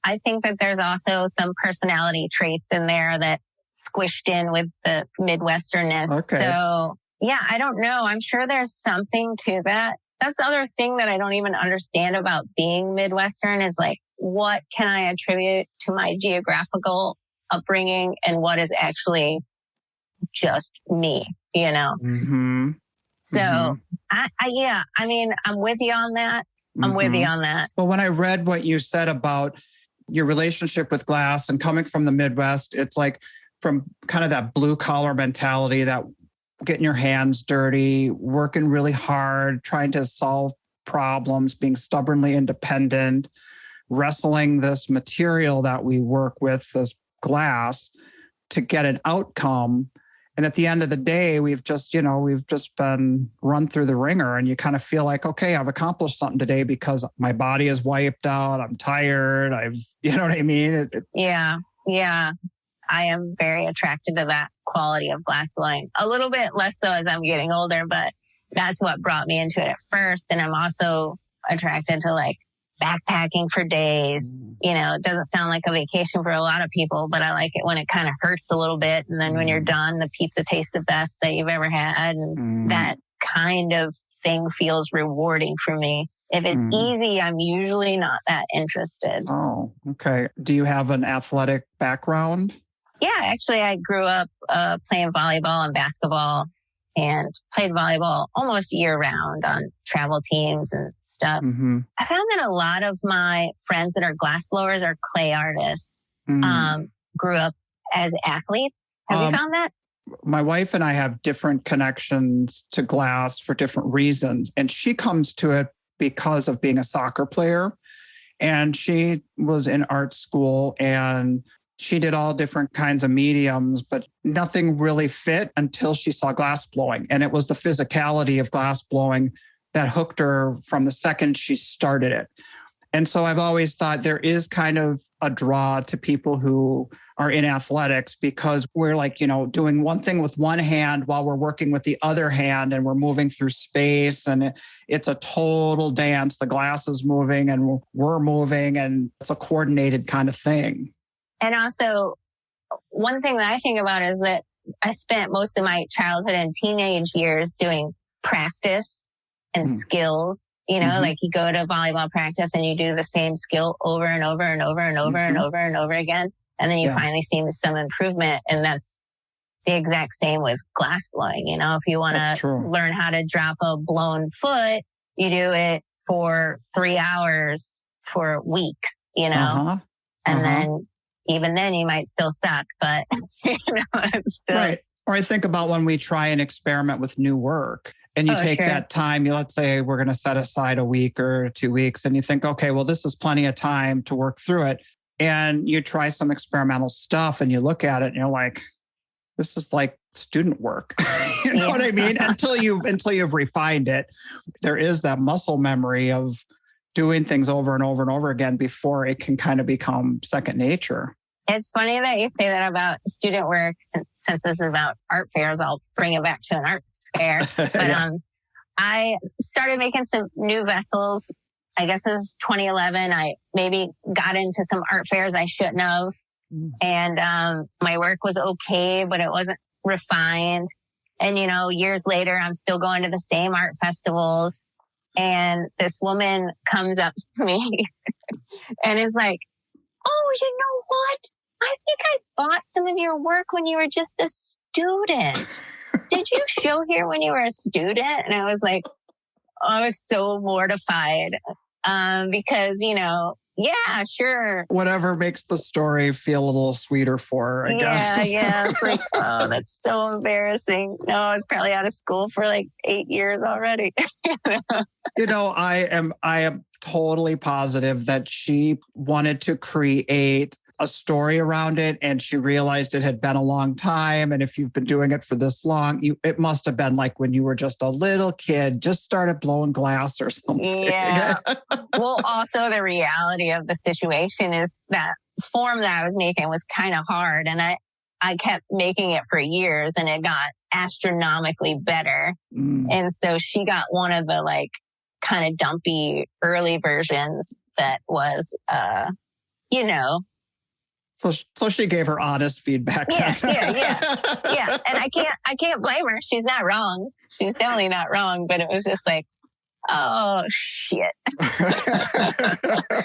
I think that there's also some personality traits in there that squished in with the Midwesternness. Okay. So, yeah, I don't know. I'm sure there's something to that. That's the other thing that I don't even understand about being Midwestern is like, what can I attribute to my geographical upbringing and what is actually just me, So, I'm with you on that. I'm with you on that. Well, when I read what you said about your relationship with glass and coming from the Midwest, it's like from kind of that blue collar mentality, that getting your hands dirty, working really hard, trying to solve problems, being stubbornly independent, wrestling this material that we work with, this glass, to get an outcome. And at the end of the day, we've just been run through the ringer, and you kind of feel like, okay, I've accomplished something today because my body is wiped out. I'm tired. You know what I mean? Yeah. I am very attracted to that quality of glass blowing. A little bit less so as I'm getting older, but that's what brought me into it at first. And I'm also attracted to like backpacking for days. It doesn't sound like a vacation for a lot of people, but I like it when it kind of hurts a little bit. And then when you're done, the pizza tastes the best that you've ever had. And that kind of thing feels rewarding for me. If it's easy, I'm usually not that interested. Oh, okay. Do you have an athletic background? Yeah, actually, I grew up playing volleyball and basketball, and played volleyball almost year round on travel teams and stuff. I found that a lot of my friends that are glass blowers are clay artists. Grew up as athletes. Have you found that? My wife and I have different connections to glass for different reasons. And she comes to it because of being a soccer player. And she was in art school, and she did all different kinds of mediums, but nothing really fit until she saw glass blowing. And it was the physicality of glass blowing that hooked her from the second she started it. And so I've always thought there is kind of a draw to people who are in athletics, because we're like, doing one thing with one hand while we're working with the other hand, and we're moving through space, and it's a total dance. The glass is moving and we're moving, and it's a coordinated kind of thing. And also, one thing that I think about is that I spent most of my childhood and teenage years doing practice and skills. Like you go to volleyball practice and you do the same skill over and over and over and over and over and over again. And then you finally see some improvement. And that's the exact same with glass blowing. If you want to learn how to drop a blown foot, you do it for 3 hours for weeks, and then even then you might still suck, but it's still... Right. Or I think about when we try and experiment with new work, and you take that time, let's say we're going to set aside a week or 2 weeks, and you think, okay, well, this is plenty of time to work through it. And you try some experimental stuff and you look at it and you're like, this is like student work. You know what I mean? Until you've refined it, there is that muscle memory of doing things over and over and over again before it can kind of become second nature. It's funny that you say that about student work. And since this is about art fairs, I'll bring it back to an art fair. But I started making some new vessels. I guess it was 2011. I maybe got into some art fairs I shouldn't have. And my work was okay, but it wasn't refined. And, years later, I'm still going to the same art festivals. And this woman comes up to me and is like, oh, you know what? I think I bought some of your work when you were just a student. Did you show here when you were a student? And I was like, I was so mortified because, yeah, sure. Whatever makes the story feel a little sweeter for her, I guess. Yeah. It's like, oh, that's so embarrassing. No, I was probably out of school for like 8 years already. I am totally positive that she wanted to create a story around it, and she realized it had been a long time. And if you've been doing it for this long, it must have been like when you were just a little kid, just started blowing glass or something. Yeah. Well, also the reality of the situation is that form that I was making was kind of hard, and I kept making it for years, and it got astronomically better. And so she got one of the like kind of dumpy early versions that was, So she gave her honest feedback. Yeah. And I can't blame her. She's not wrong. She's definitely not wrong. But it was just like, oh shit,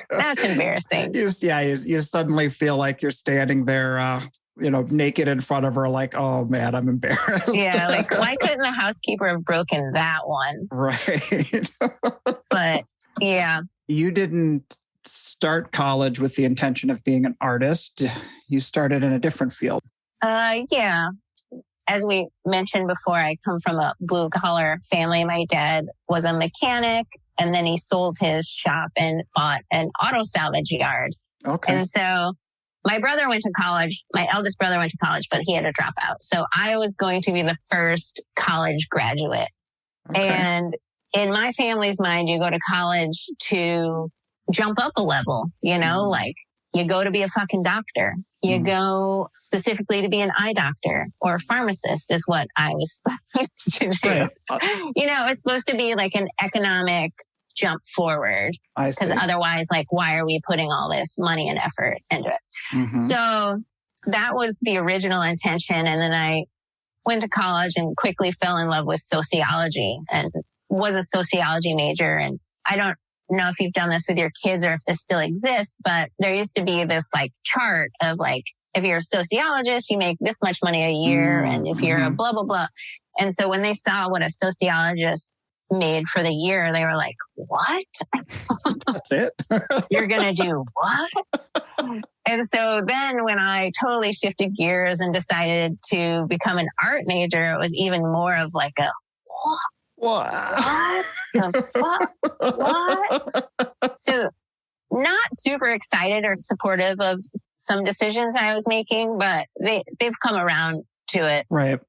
that's embarrassing. You suddenly feel like you're standing there, naked in front of her, like, oh man, I'm embarrassed. Yeah, like why couldn't the housekeeper have broken that one? Right. But yeah, you didn't start college with the intention of being an artist. You started in a different field. Yeah. As we mentioned before, I come from a blue-collar family. My dad was a mechanic, and then he sold his shop and bought an auto salvage yard. Okay. And so my brother went to college. My eldest brother went to college, but he had to drop out. So I was going to be the first college graduate. Okay. And in my family's mind, you go to college to jump up a level, like you go to be a fucking doctor. You go specifically to be an eye doctor or a pharmacist is what I was supposed to do. Right. It's supposed to be like an economic jump forward. Because otherwise, like, why are we putting all this money and effort into it? Mm-hmm. So that was the original intention. And then I went to college and quickly fell in love with sociology and was a sociology major. And I don't know if you've done this with your kids or if this still exists, but there used to be this like chart of like, if you're a sociologist, you make this much money a year. And if you're a blah, blah, blah. And so when they saw what a sociologist made for the year, they were like, what? That's it? You're going to do what? And so then when I totally shifted gears and decided to become an art major, it was even more of like a, what the fuck? What? So not super excited or supportive of some decisions I was making, but they've come around to it. Right.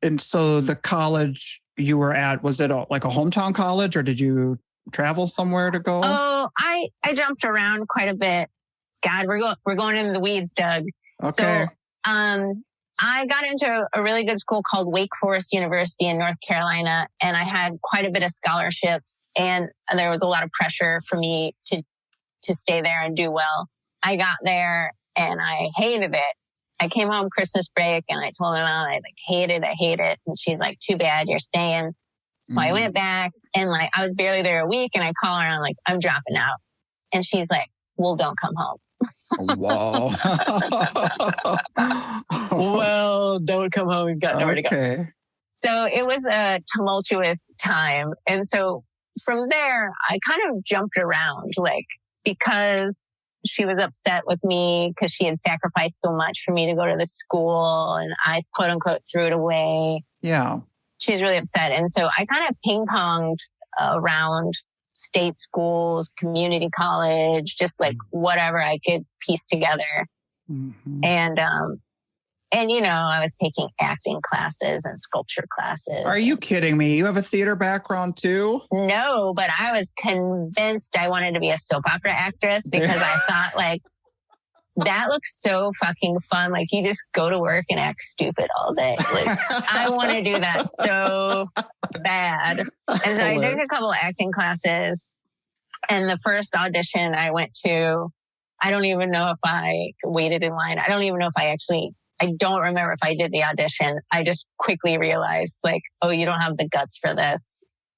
And so the college you were at, was it like a hometown college or did you travel somewhere to go? Oh, I jumped around quite a bit. God, we're going into the weeds, Doug. Okay. So, I got into a really good school called Wake Forest University in North Carolina, and I had quite a bit of scholarships, and there was a lot of pressure for me to stay there and do well. I got there and I hated it. I came home Christmas break and I told my mom I hate it. And she's like, too bad, you're staying. So I went back and like, I was barely there a week and I call her and I'm like, I'm dropping out. And she's like, well, don't come home. Whoa. Well, don't come home. You've got nowhere to go. So it was a tumultuous time. And so from there, I kind of jumped around, like, because she was upset with me because she had sacrificed so much for me to go to the school and I quote unquote threw it away. Yeah. She's really upset. And so I kind of ping-ponged around state schools, community college, just like whatever I could piece together. Mm-hmm. And, you know, I was taking acting classes and sculpture classes. Are you kidding me? You have a theater background too? No, but I was convinced I wanted to be a soap opera actress because I thought like, that looks so fucking fun. Like you just go to work and act stupid all day. Like I want to do that so bad. And so I took a couple of acting classes and the first audition I went to, I don't even know if I waited in line. I don't remember if I did the audition. I just quickly realized like, oh, you don't have the guts for this.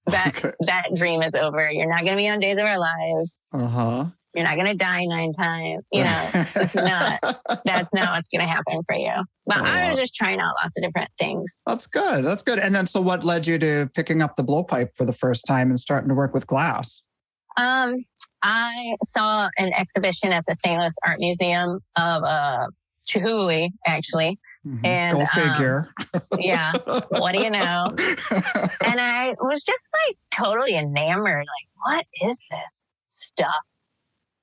That dream is over. You're not going to be on Days of Our Lives. Uh-huh. You're not going to die 9 times. You know, that's not what's going to happen for you. But I was just trying out lots of different things. That's good. That's good. And then, so what led you to picking up the blowpipe for the first time and starting to work with glass? I saw an exhibition at the St. Louis Art Museum of Chihuly, actually. Mm-hmm. And go figure. Yeah. What do you know? And I was just like totally enamored. Like, what is this stuff?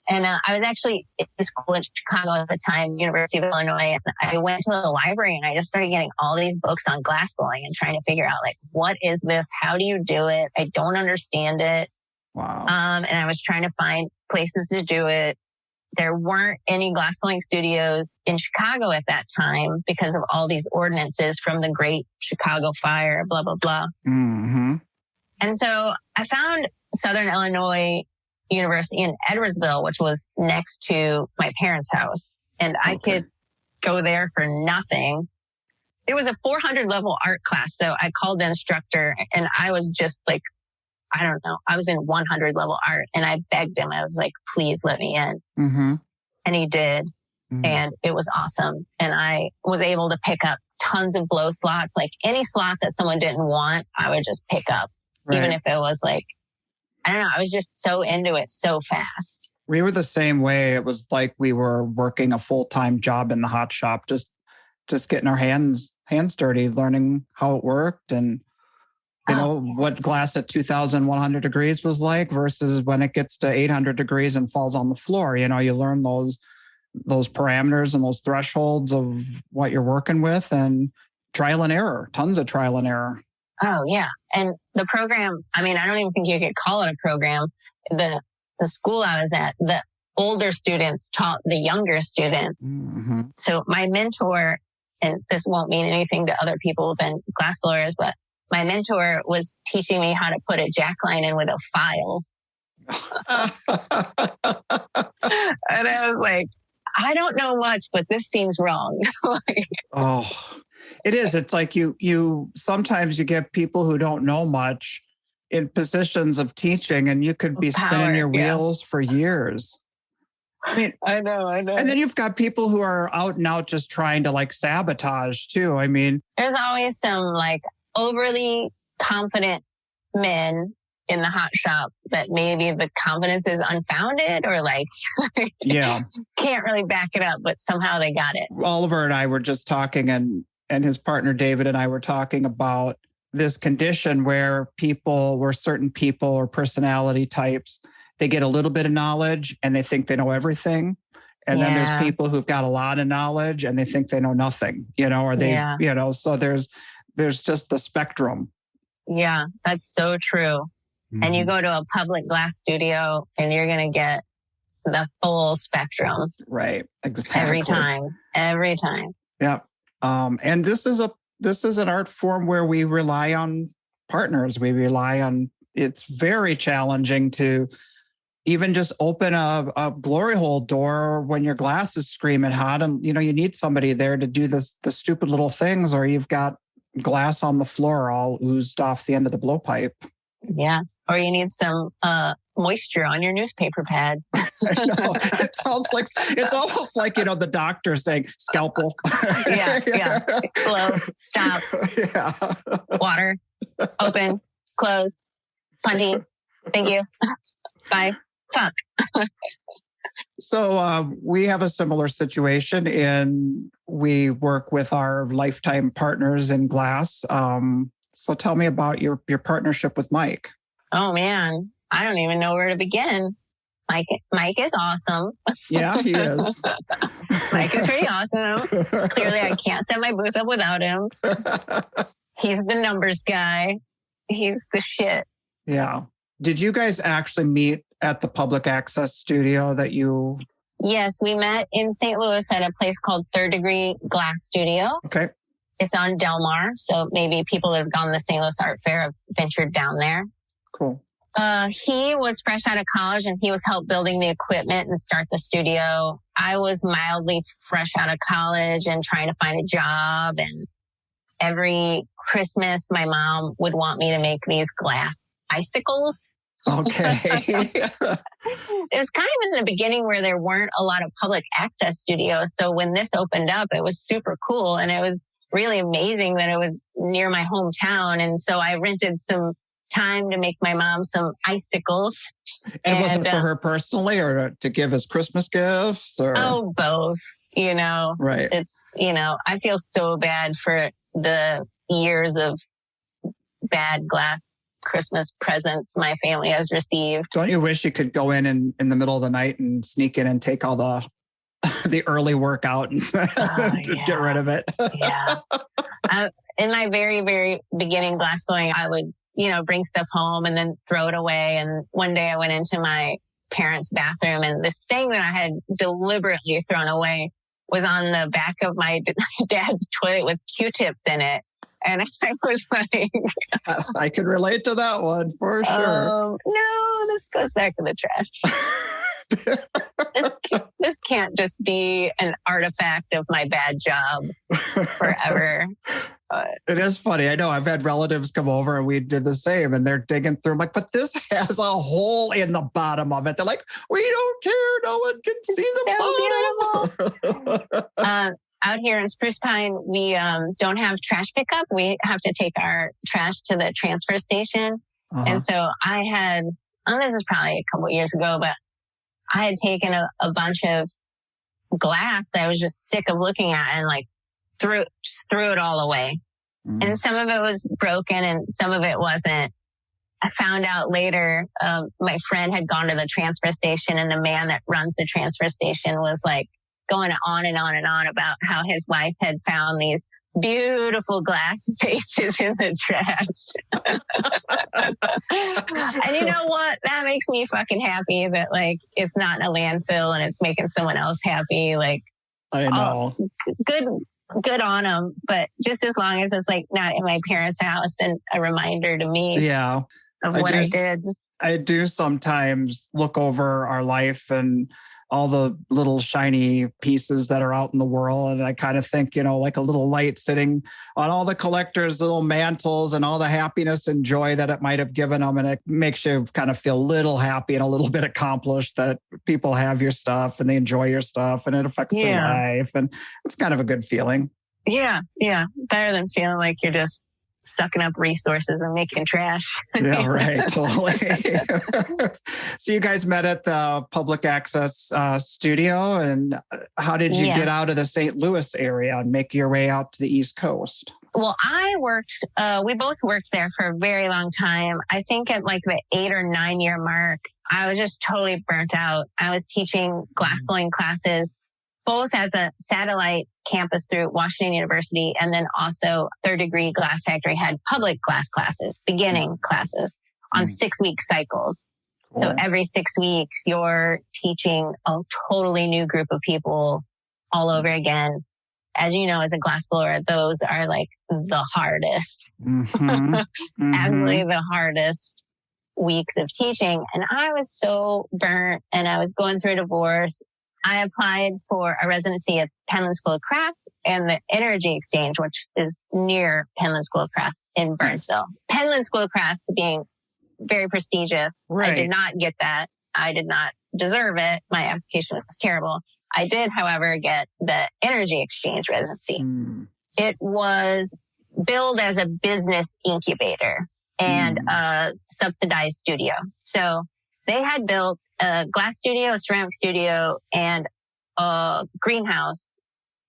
And I was actually at the school in Chicago at the time, University of Illinois, and I went to the library and I just started getting all these books on glass blowing and trying to figure out like, what is this? How do you do it? I don't understand it. Wow. And I was trying to find places to do it. There weren't any glass blowing studios in Chicago at that time because of all these ordinances from the Great Chicago Fire, blah, blah, blah. Mm-hmm. And so I found Southern Illinois University in Edwardsville, which was next to my parents' house. And I could go there for nothing. It was a 400 level art class. So I called the instructor and I was just like, I don't know. I was in 100 level art and I begged him. I was like, please let me in. Mm-hmm. And he did. Mm-hmm. And it was awesome. And I was able to pick up tons of blow slots. Like any slot that someone didn't want, I would just pick up. Right. Even if it was like, I don't know. I was just so into it so fast. We were the same way. It was like we were working a full-time job in the hot shop, just getting our hands dirty, learning how it worked and, you know, what glass at 2,100 degrees was like versus when it gets to 800 degrees and falls on the floor. You know, you learn those those parameters and those thresholds of what you're working with, and trial and error, tons of trial and error. Oh, yeah. And the program, I mean, I don't even think you could call it a program. The school I was at, the older students taught the younger students. Mm-hmm. So my mentor, and this won't mean anything to other people than glass blowers, but my mentor was teaching me how to put a jack line in with a file. And I was like, I don't know much, but this seems wrong. Oh, it is. It's like you sometimes you get people who don't know much in positions of teaching, and you could be spinning your wheels for years. I mean, I know. And then you've got people who are out and out just trying to like sabotage too. I mean, there's always some like overly confident men in the hot shop that maybe the confidence is unfounded or like, can't really back it up, but somehow they got it. Oliver and I were just talking, and his partner David and I were talking about this condition where certain people or personality types, they get a little bit of knowledge and they think they know everything. And then there's people who've got a lot of knowledge and they think they know nothing, or they, so there's just the spectrum. Yeah, that's so true. Mm-hmm. And you go to a public glass studio and you're going to get the full spectrum. Right. Exactly. Every time. Yeah. And this is an art form where we rely on partners. It's very challenging to even just open a glory hole door when your glass is screaming hot, and you need somebody there to do the stupid little things, or you've got glass on the floor all oozed off the end of the blowpipe. Yeah. Or you need some moisture on your newspaper pad. I know. It's almost like, the doctor saying scalpel. Yeah. Blow, stop. Yeah. Water, open, close, punty. Thank you. Bye. Fuck. So we have a similar situation we work with our lifetime partners in glass. So tell me about your partnership with Mike. Oh, man. I don't even know where to begin. Mike is awesome. Yeah, he is. Mike is pretty awesome. Clearly, I can't set my booth up without him. He's the numbers guy. He's the shit. Yeah. Did you guys actually meet at the public access studio that you... Yes, we met in St. Louis at a place called Third Degree Glass Studio. Okay. It's on Del Mar, so maybe people that have gone to the St. Louis Art Fair have ventured down there. Cool. He was fresh out of college and he was help building the equipment and start the studio. I was mildly fresh out of college and trying to find a job. And every Christmas, my mom would want me to make these glass icicles. Okay. It was kind of in the beginning where there weren't a lot of public access studios. So when this opened up, it was super cool. And it was really amazing that it was near my hometown. And so I rented some time to make my mom some icicles. And was it for her personally or to give as Christmas gifts? Or? Oh, both, Right. It's, I feel so bad for the years of bad glass Christmas presents my family has received. Don't you wish you could go in the middle of the night and sneak in and take all the early work out and get rid of it? Yeah. In my very, very beginning glass blowing, I would, bring stuff home and then throw it away. And one day I went into my parents' bathroom and this thing that I had deliberately thrown away was on the back of my dad's toilet with Q-tips in it. And I was like... I can relate to that one for sure. No, this goes back to the trash. This can't just be an artifact of my bad job forever. It is funny. I know I've had relatives come over and we did the same and they're digging through. I'm like, but this has a hole in the bottom of it. They're like, we don't care. No one can see the bottom. Out here in Spruce Pine, we don't have trash pickup. We have to take our trash to the transfer station. Uh-huh. And so I had, this is probably a couple of years ago, but I had taken a bunch of glass that I was just sick of looking at and like threw it all away. Mm. And some of it was broken and some of it wasn't. I found out later, my friend had gone to the transfer station and the man that runs the transfer station was like going on and on and on about how his wife had found these beautiful glass vases in the trash. And you know what? That makes me fucking happy that like it's not in a landfill and it's making someone else happy. Like, I know. Good on them. But just as long as it's like not in my parents' house and a reminder to me of what I did. I do sometimes look over our life and all the little shiny pieces that are out in the world. And I kind of think, like a little light sitting on all the collectors' little mantles and all the happiness and joy that it might have given them. And it makes you kind of feel a little happy and a little bit accomplished that people have your stuff and they enjoy your stuff and it affects their life. And it's kind of a good feeling. Yeah. Yeah. Better than feeling like you're just sucking up resources and making trash. Yeah, right. Totally. So you guys met at the public access studio. And how did you get out of the St. Louis area and make your way out to the East Coast? Well, we both worked there for a very long time. I think at like the 8 or 9 year mark, I was just totally burnt out. I was teaching glassblowing classes, both as a satellite campus through Washington University, and then also Third Degree Glass Factory had public glass classes, beginning classes on 6-week cycles. Cool. So every 6 weeks, you're teaching a totally new group of people all over again. As you know, as a glassblower, those are like the hardest, absolutely the hardest weeks of teaching. And I was so burnt and I was going through a divorce. I applied for a residency at Penland School of Crafts and the Energy Exchange, which is near Penland School of Crafts in Burnsville. Penland School of Crafts being very prestigious. Right. I did not get that. I did not deserve it. My application was terrible. I did, however, get the Energy Exchange residency. It was billed as a business incubator and a subsidized studio. So they had built a glass studio, a ceramic studio, and a greenhouse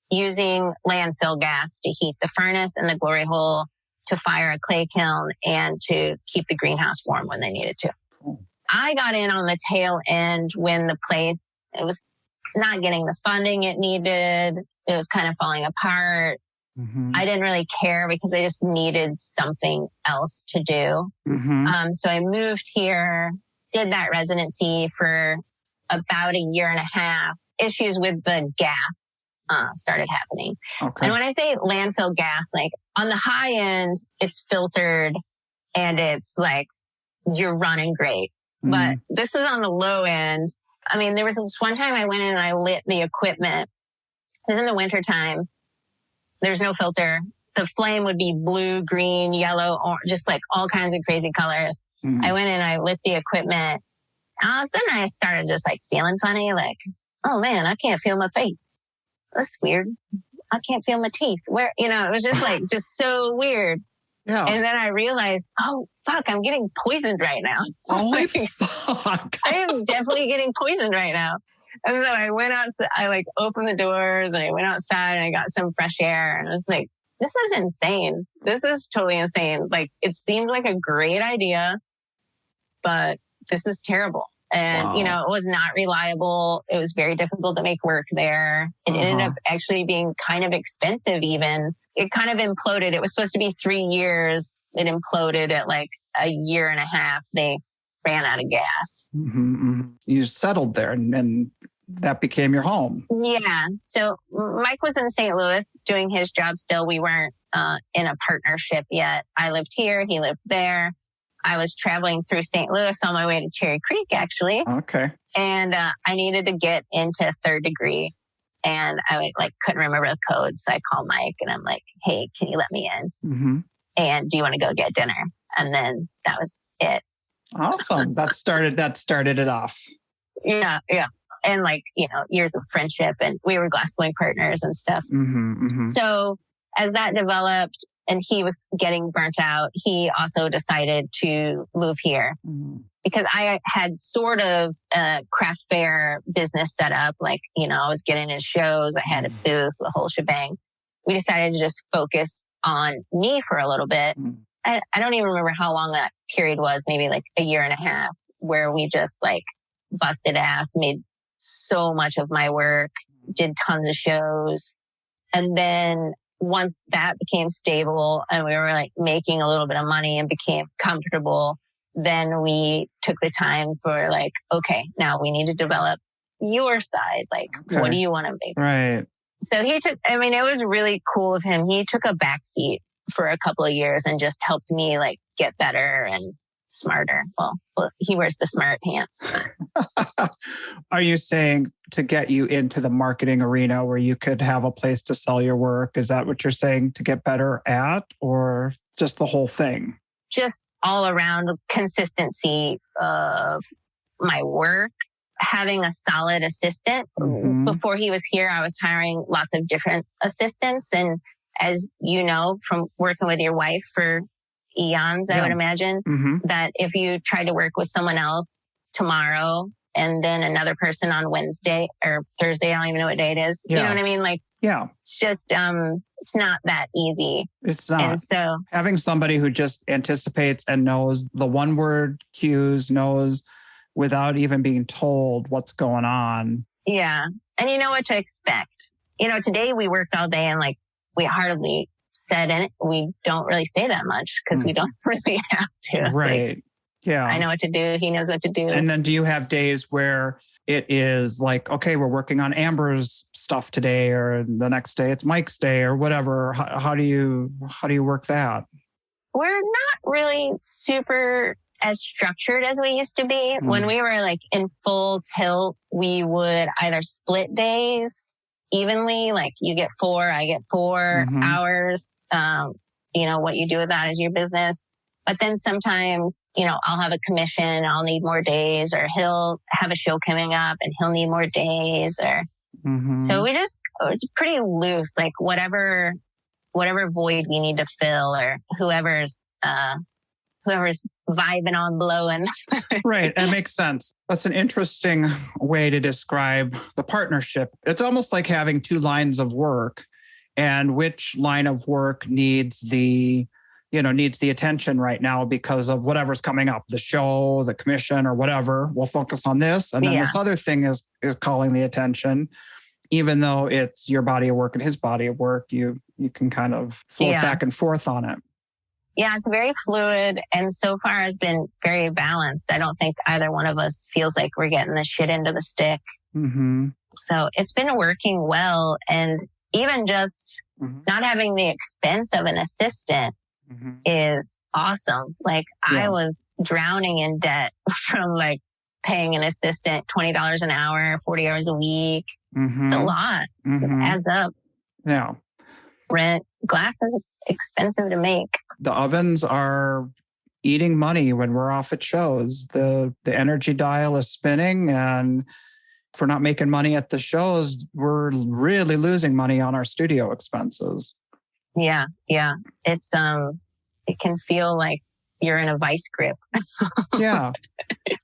using landfill gas to heat the furnace and the glory hole, to fire a clay kiln, and to keep the greenhouse warm when they needed to. I got in on the tail end when the place, it was not getting the funding it needed. It was kind of falling apart. I didn't really care because I just needed something else to do. So I moved here, did that residency for about a year and a half. Issues with the gas started happening. And when I say landfill gas, like on the high end, it's filtered and it's like you're running great. But this was on the low end. I mean, there was this one time I went in and I lit the equipment. It was in the wintertime. There's no filter. The flame would be blue, green, yellow, or just like all kinds of crazy colors. I went in and I lit the equipment. And all of a sudden I started just like feeling funny. Like, oh man, I can't feel my face. That's weird. I can't feel my teeth. Where, it was just like, just so weird. Yeah. And then I realized, oh, fuck, I'm getting poisoned right now. Holy fuck. I am definitely getting poisoned right now. And so I went outside, I like opened the doors and I went outside and I got some fresh air. And I was like, this is insane. This is totally insane. Like, it seemed like a great idea, but this is terrible. And, it was not reliable. It was very difficult to make work there. It ended up actually being kind of expensive even. It kind of imploded. It was supposed to be 3 years. It imploded at like a year and a half. They ran out of gas. You settled there and that became your home. Yeah. So Mike was in St. Louis doing his job still. We weren't in a partnership yet. I lived here. He lived there. I was traveling through St. Louis on my way to Cherry Creek, actually. Okay. And I needed to get into Third Degree. And I couldn't remember the code. So I called Mike and I'm like, hey, can you let me in? And do you want to go get dinner? And then that was it. Awesome. That started it off. Yeah. Yeah. And years of friendship, and we were glassblowing partners and stuff. So as that developed and he was getting burnt out, he also decided to move here because I had sort of a craft fair business set up. I was getting in shows. I had a booth, the whole shebang. We decided to just focus on me for a little bit. I don't even remember how long that period was, maybe like a year and a half, where we just busted ass, made so much of my work. did tons of shows. And then once that became stable and we were like making a little bit of money and became comfortable, then we took the time for like, okay, now we need to develop your side. Like, what do you want to make? Right. So he took, I mean, it was really cool of him. He took a backseat for a couple of years and just helped me like get better and smarter. Well, he wears the smart pants. Are you saying to get you into the marketing arena where you could have a place to sell your work? Is that what you're saying to get better at, or just the whole thing? Just all around consistency of my work, having a solid assistant. Mm-hmm. Before he was here, I was hiring lots of different assistants. And as you know, from working with your wife for eons, I would imagine that if you tried to work with someone else tomorrow and then another person on Wednesday or Thursday, I don't even know what day it is. You know what I mean? Like, it's just, it's not that easy. It's not. And so having somebody who just anticipates and knows the one word cues, knows without even being told what's going on. Yeah. And you know what to expect. You know, today we worked all day and like we hardly said it. We don't really say that much because we don't really have to. Right. Like, yeah. I know what to do. He knows what to do. And then do you have days where it is like, okay, we're working on Amber's stuff today, or the next day it's Mike's day or whatever? How do you work that? We're not really super as structured as we used to be. When we were like in full tilt, we would either split days evenly, like you get 4, I get 4 hours. You know, what you do with that is your business. But then sometimes, you know, I'll have a commission, I'll need more days, or he'll have a show coming up and he'll need more days, or so it's pretty loose, like whatever void we need to fill, or whoever's vibing on blowing. Right. That makes sense. That's an interesting way to describe the partnership. It's almost like having 2 lines of work, and which line of work needs the attention right now because of whatever's coming up, the show, the commission, or whatever. We'll focus on this. And then this other thing is calling the attention. Even though it's your body of work and his body of work, you can kind of float back and forth on it. Yeah, it's very fluid, and so far has been very balanced. I don't think either one of us feels like we're getting the shit into the stick. So it's been working well, and even just not having the expense of an assistant is awesome. Like I was drowning in debt from like paying an assistant $20 an hour, 40 hours a week. It's a lot. It adds up. Yeah. Rent, glass is expensive to make. The ovens are eating money when we're off at shows. The energy dial is spinning, and if we're not making money at the shows, we're really losing money on our studio expenses. Yeah. It's it can feel like you're in a vice grip. Yeah.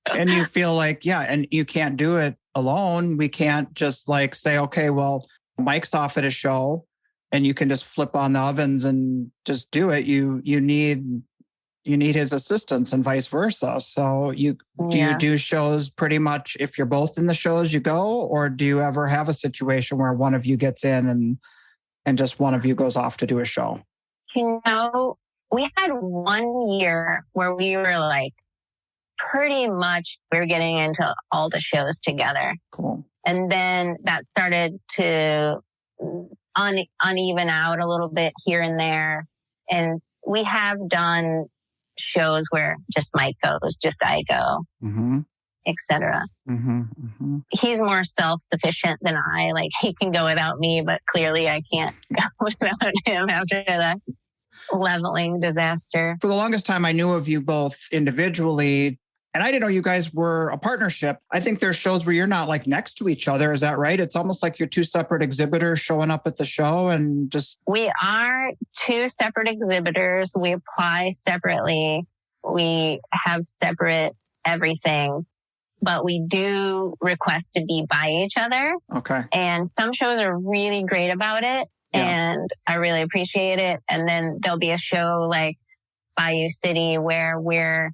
And you feel like, and you can't do it alone. We can't just like say, okay, well, Mike's off at a show and you can just flip on the ovens and just do it. You need his assistance and vice versa. So do you do shows pretty much if you're both in the shows you go, or do you ever have a situation where one of you gets in and just one of you goes off to do a show? You know, we had one year where we were like, pretty much we were getting into all the shows together. Cool. And then that started to uneven out a little bit here and there. And we have done shows where just Mike goes, just I go, etc. He's more self-sufficient than I. Like he can go without me, but clearly I can't go without him after that leveling disaster. For the longest time, I knew of you both individually, and I didn't know you guys were a partnership. I think there's shows where you're not like next to each other. Is that right? It's almost like you're 2 separate exhibitors showing up at the show and just... We are 2 separate exhibitors. We apply separately. We have separate everything, but we do request to be by each other. Okay. And some shows are really great about it. And I really appreciate it. And then there'll be a show like Bayou City where we're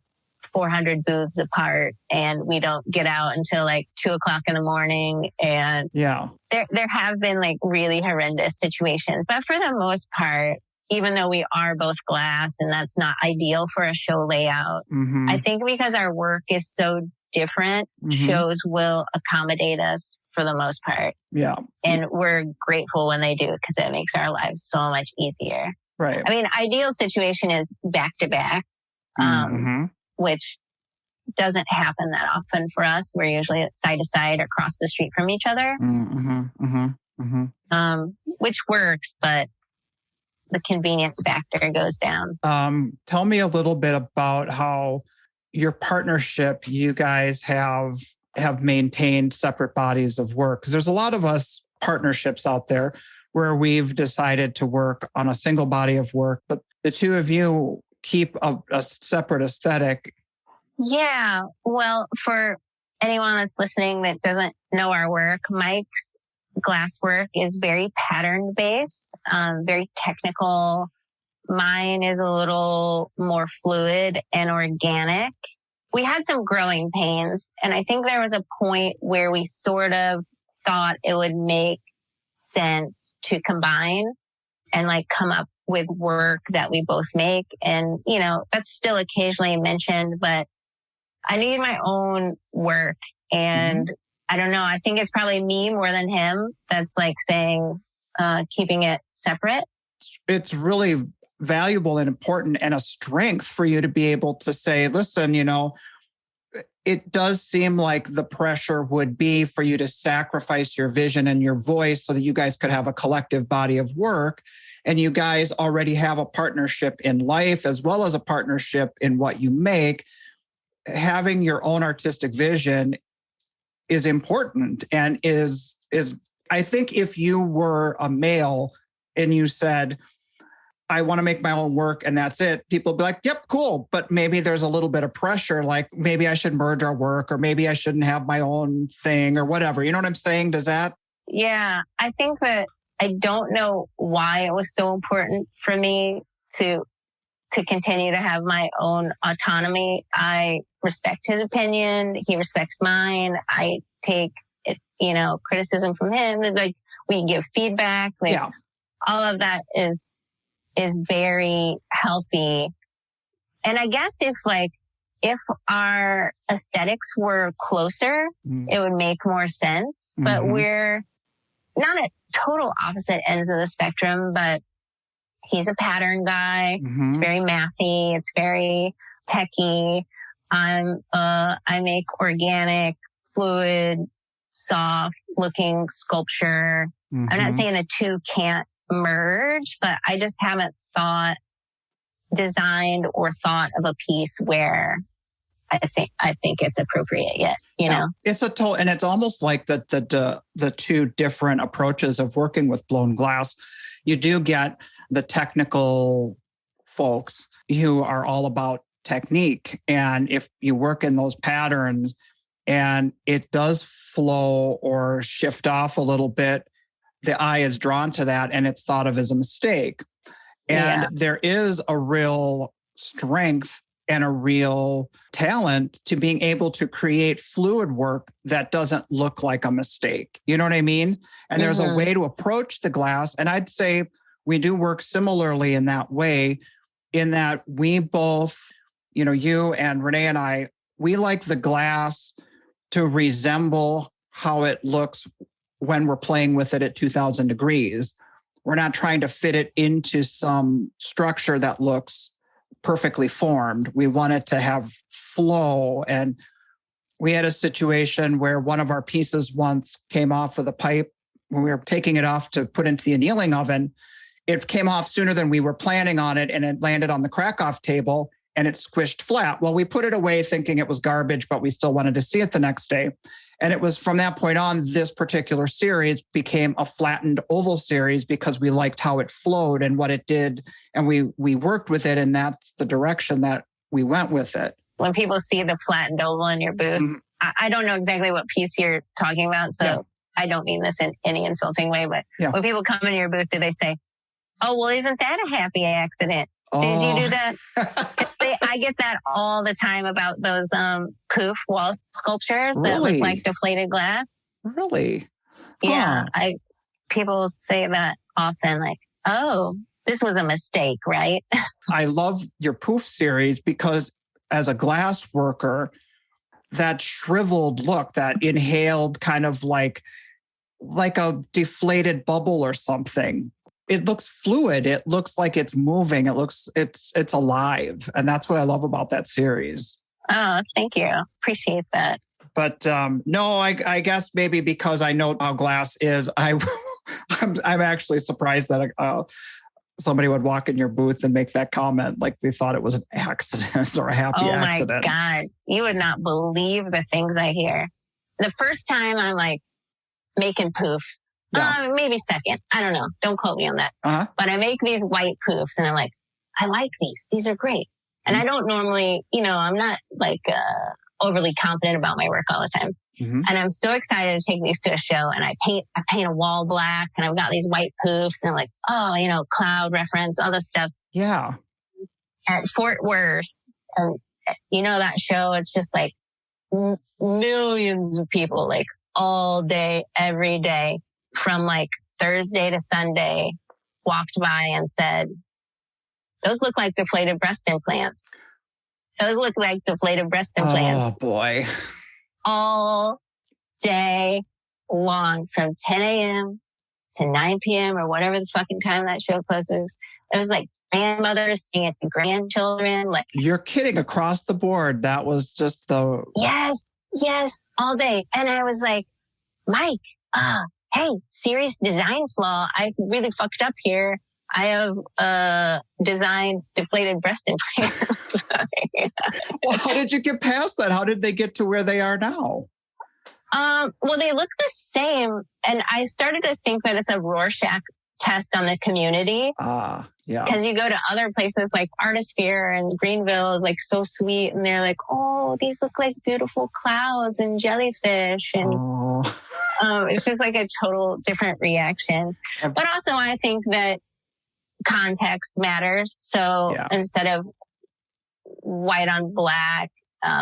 400 booths apart, and we don't get out until like 2:00 in the morning. And there have been like really horrendous situations, but for the most part, even though we are both glass and that's not ideal for a show layout, I think because our work is so different, shows will accommodate us for the most part. Yeah. And we're grateful when they do, because it makes our lives so much easier. Right. I mean, ideal situation is back to back, which doesn't happen that often for us. We're usually side to side or across the street from each other, which works, but the convenience factor goes down. Tell me a little bit about how your partnership, you guys have maintained separate bodies of work. Because there's a lot of us partnerships out there where we've decided to work on a single body of work, but the two of you keep a separate aesthetic. Yeah. Well, for anyone that's listening that doesn't know our work, Mike's glass work is very pattern based, very technical. Mine is a little more fluid and organic. We had some growing pains, and I think there was a point where we sort of thought it would make sense to combine and like come up with work that we both make. And, you know, that's still occasionally mentioned, but I need my own work. And I don't know, I think it's probably me more than him that's like saying, keeping it separate. It's really valuable and important and a strength for you to be able to say, listen, you know, it does seem like the pressure would be for you to sacrifice your vision and your voice so that you guys could have a collective body of work. And you guys already have a partnership in life as well as a partnership in what you make. Having your own artistic vision is important and is I think if you were a male and you said, I want to make my own work and that's it, people would be like, yep, cool. But maybe there's a little bit of pressure, like maybe I should merge our work or maybe I shouldn't have my own thing or whatever. You know what I'm saying? Does that? Yeah, I think that I don't know why it was so important for me to continue to have my own autonomy. I respect his opinion. He respects mine. I take it, you know, criticism from him. Like we give feedback. Like all of that is very healthy. And I guess if our aesthetics were closer, it would make more sense. But we're not at total opposite ends of the spectrum, but he's a pattern guy. It's very mathy. It's very techy. I make organic, fluid, soft looking sculpture. I'm not saying the two can't merge, but I just haven't designed or thought of a piece where I think it's appropriate yet, you know? It's and it's almost like the two different approaches of working with blown glass. You do get the technical folks who are all about technique. And if you work in those patterns and it does flow or shift off a little bit, the eye is drawn to that and it's thought of as a mistake. And there is a real strength and a real talent to being able to create fluid work that doesn't look like a mistake. You know what I mean? And there's a way to approach the glass. And I'd say we do work similarly in that way, in that we both, you know, you and Renee and I, we like the glass to resemble how it looks when we're playing with it at 2000 degrees. We're not trying to fit it into some structure that looks perfectly formed. We want it to have flow. And we had a situation where one of our pieces once came off of the pipe when we were taking it off to put into the annealing oven. It came off sooner than we were planning on it, and it landed on the crack-off table and it squished flat. Well, we put it away thinking it was garbage, but we still wanted to see it the next day. And it was from that point on, this particular series became a flattened oval series because we liked how it flowed and what it did. And we worked with it, and that's the direction that we went with it. When people see the flattened oval in your booth, I don't know exactly what piece you're talking about, so I don't mean this in any insulting way, but when people come into your booth, do they say, oh, well, isn't that a happy accident? Did you do that? I get that all the time about those poof wall sculptures that Really? look like deflated glass. Really? Yeah, Huh. people say that often, like, oh, this was a mistake, right? I love your poof series because as a glass worker, that shriveled look, that inhaled kind of like a deflated bubble or something. It looks fluid. It looks like it's moving. It's alive. And that's what I love about that series. Oh, thank you. Appreciate that. But no, I guess maybe because I know how glass is, I'm actually surprised that somebody would walk in your booth and make that comment like they thought it was an accident or a happy accident. Oh my God. You would not believe the things I hear. The first time I'm like making poofs, maybe second. I don't know. Don't quote me on that. Uh-huh. But I make these white poofs and I'm like, I like these. These are great. And I don't normally, I'm not like overly confident about my work all the time. Mm-hmm. And I'm so excited to take these to a show. And I paint a wall black and I've got these white poofs and I'm like, cloud reference, all this stuff. Yeah. At Fort Worth, and that show, it's just like millions of people, like all day, every day, from like Thursday to Sunday, walked by and said, those look like deflated breast implants. Those look like deflated breast implants. Oh, boy. All day long from 10 a.m. to 9 p.m. or whatever the fucking time that show closes. It was like grandmothers seeing it to grandchildren. Like, you're kidding, across the board. That was just the... Yes, all day. And I was like, Mike, hey, serious design flaw. I've really fucked up here. I have designed deflated breast implants. Well, how did you get past that? How did they get to where they are now? Well, they look the same. And I started to think that it's a Rorschach test on the community. Yeah. Because you go to other places like Artisphere and Greenville is like so sweet. And they're like, oh, these look like beautiful clouds and jellyfish. And it's just like a total different reaction. But also I think that context matters. So instead of white on black,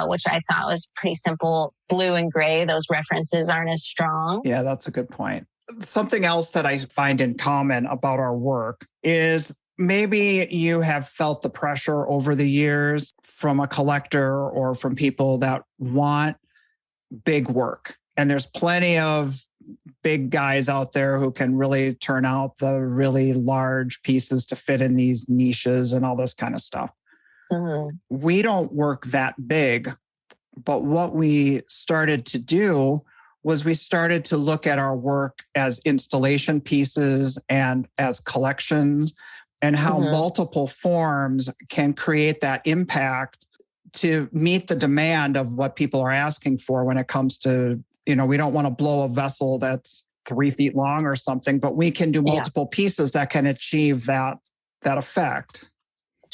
which I thought was pretty simple, blue and gray, those references aren't as strong. Yeah, that's a good point. Something else that I find in common about our work is maybe you have felt the pressure over the years from a collector or from people that want big work. And there's plenty of big guys out there who can really turn out the really large pieces to fit in these niches and all this kind of stuff. Mm-hmm. We don't work that big, but what we started to do was we started to look at our work as installation pieces and as collections and how multiple forms can create that impact to meet the demand of what people are asking for when it comes to, we don't want to blow a vessel that's 3 feet long or something, but we can do multiple pieces that can achieve that effect.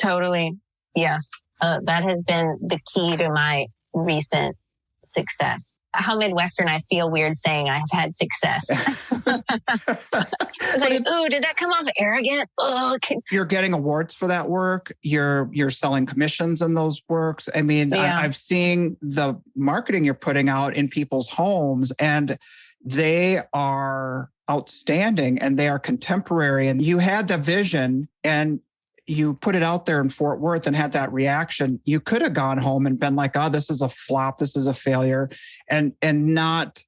Totally. Yes. That has been the key to my recent success. How Midwestern I feel weird saying I've had success. It's like, ooh, did that come off arrogant? Oh, you're getting awards for that work. You're selling commissions in those works. I mean, I've seen the marketing you're putting out in people's homes, and they are outstanding and they are contemporary. And you had the vision and you put it out there in Fort Worth and had that reaction. You could have gone home and been like, oh, this is a flop. This is a failure, and not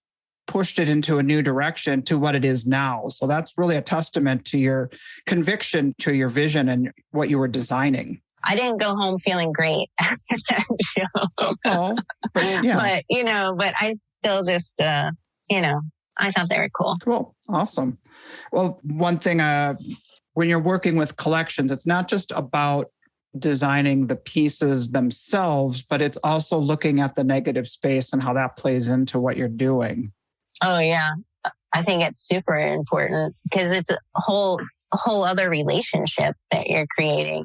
pushed it into a new direction to what it is now. So that's really a testament to your conviction, to your vision and what you were designing. I didn't go home feeling great after that show. Oh, but but I still just, I thought they were cool. Cool. Awesome. Well, one thing, when you're working with collections, it's not just about designing the pieces themselves, but it's also looking at the negative space and how that plays into what you're doing. Oh, yeah. I think it's super important because it's a whole other relationship that you're creating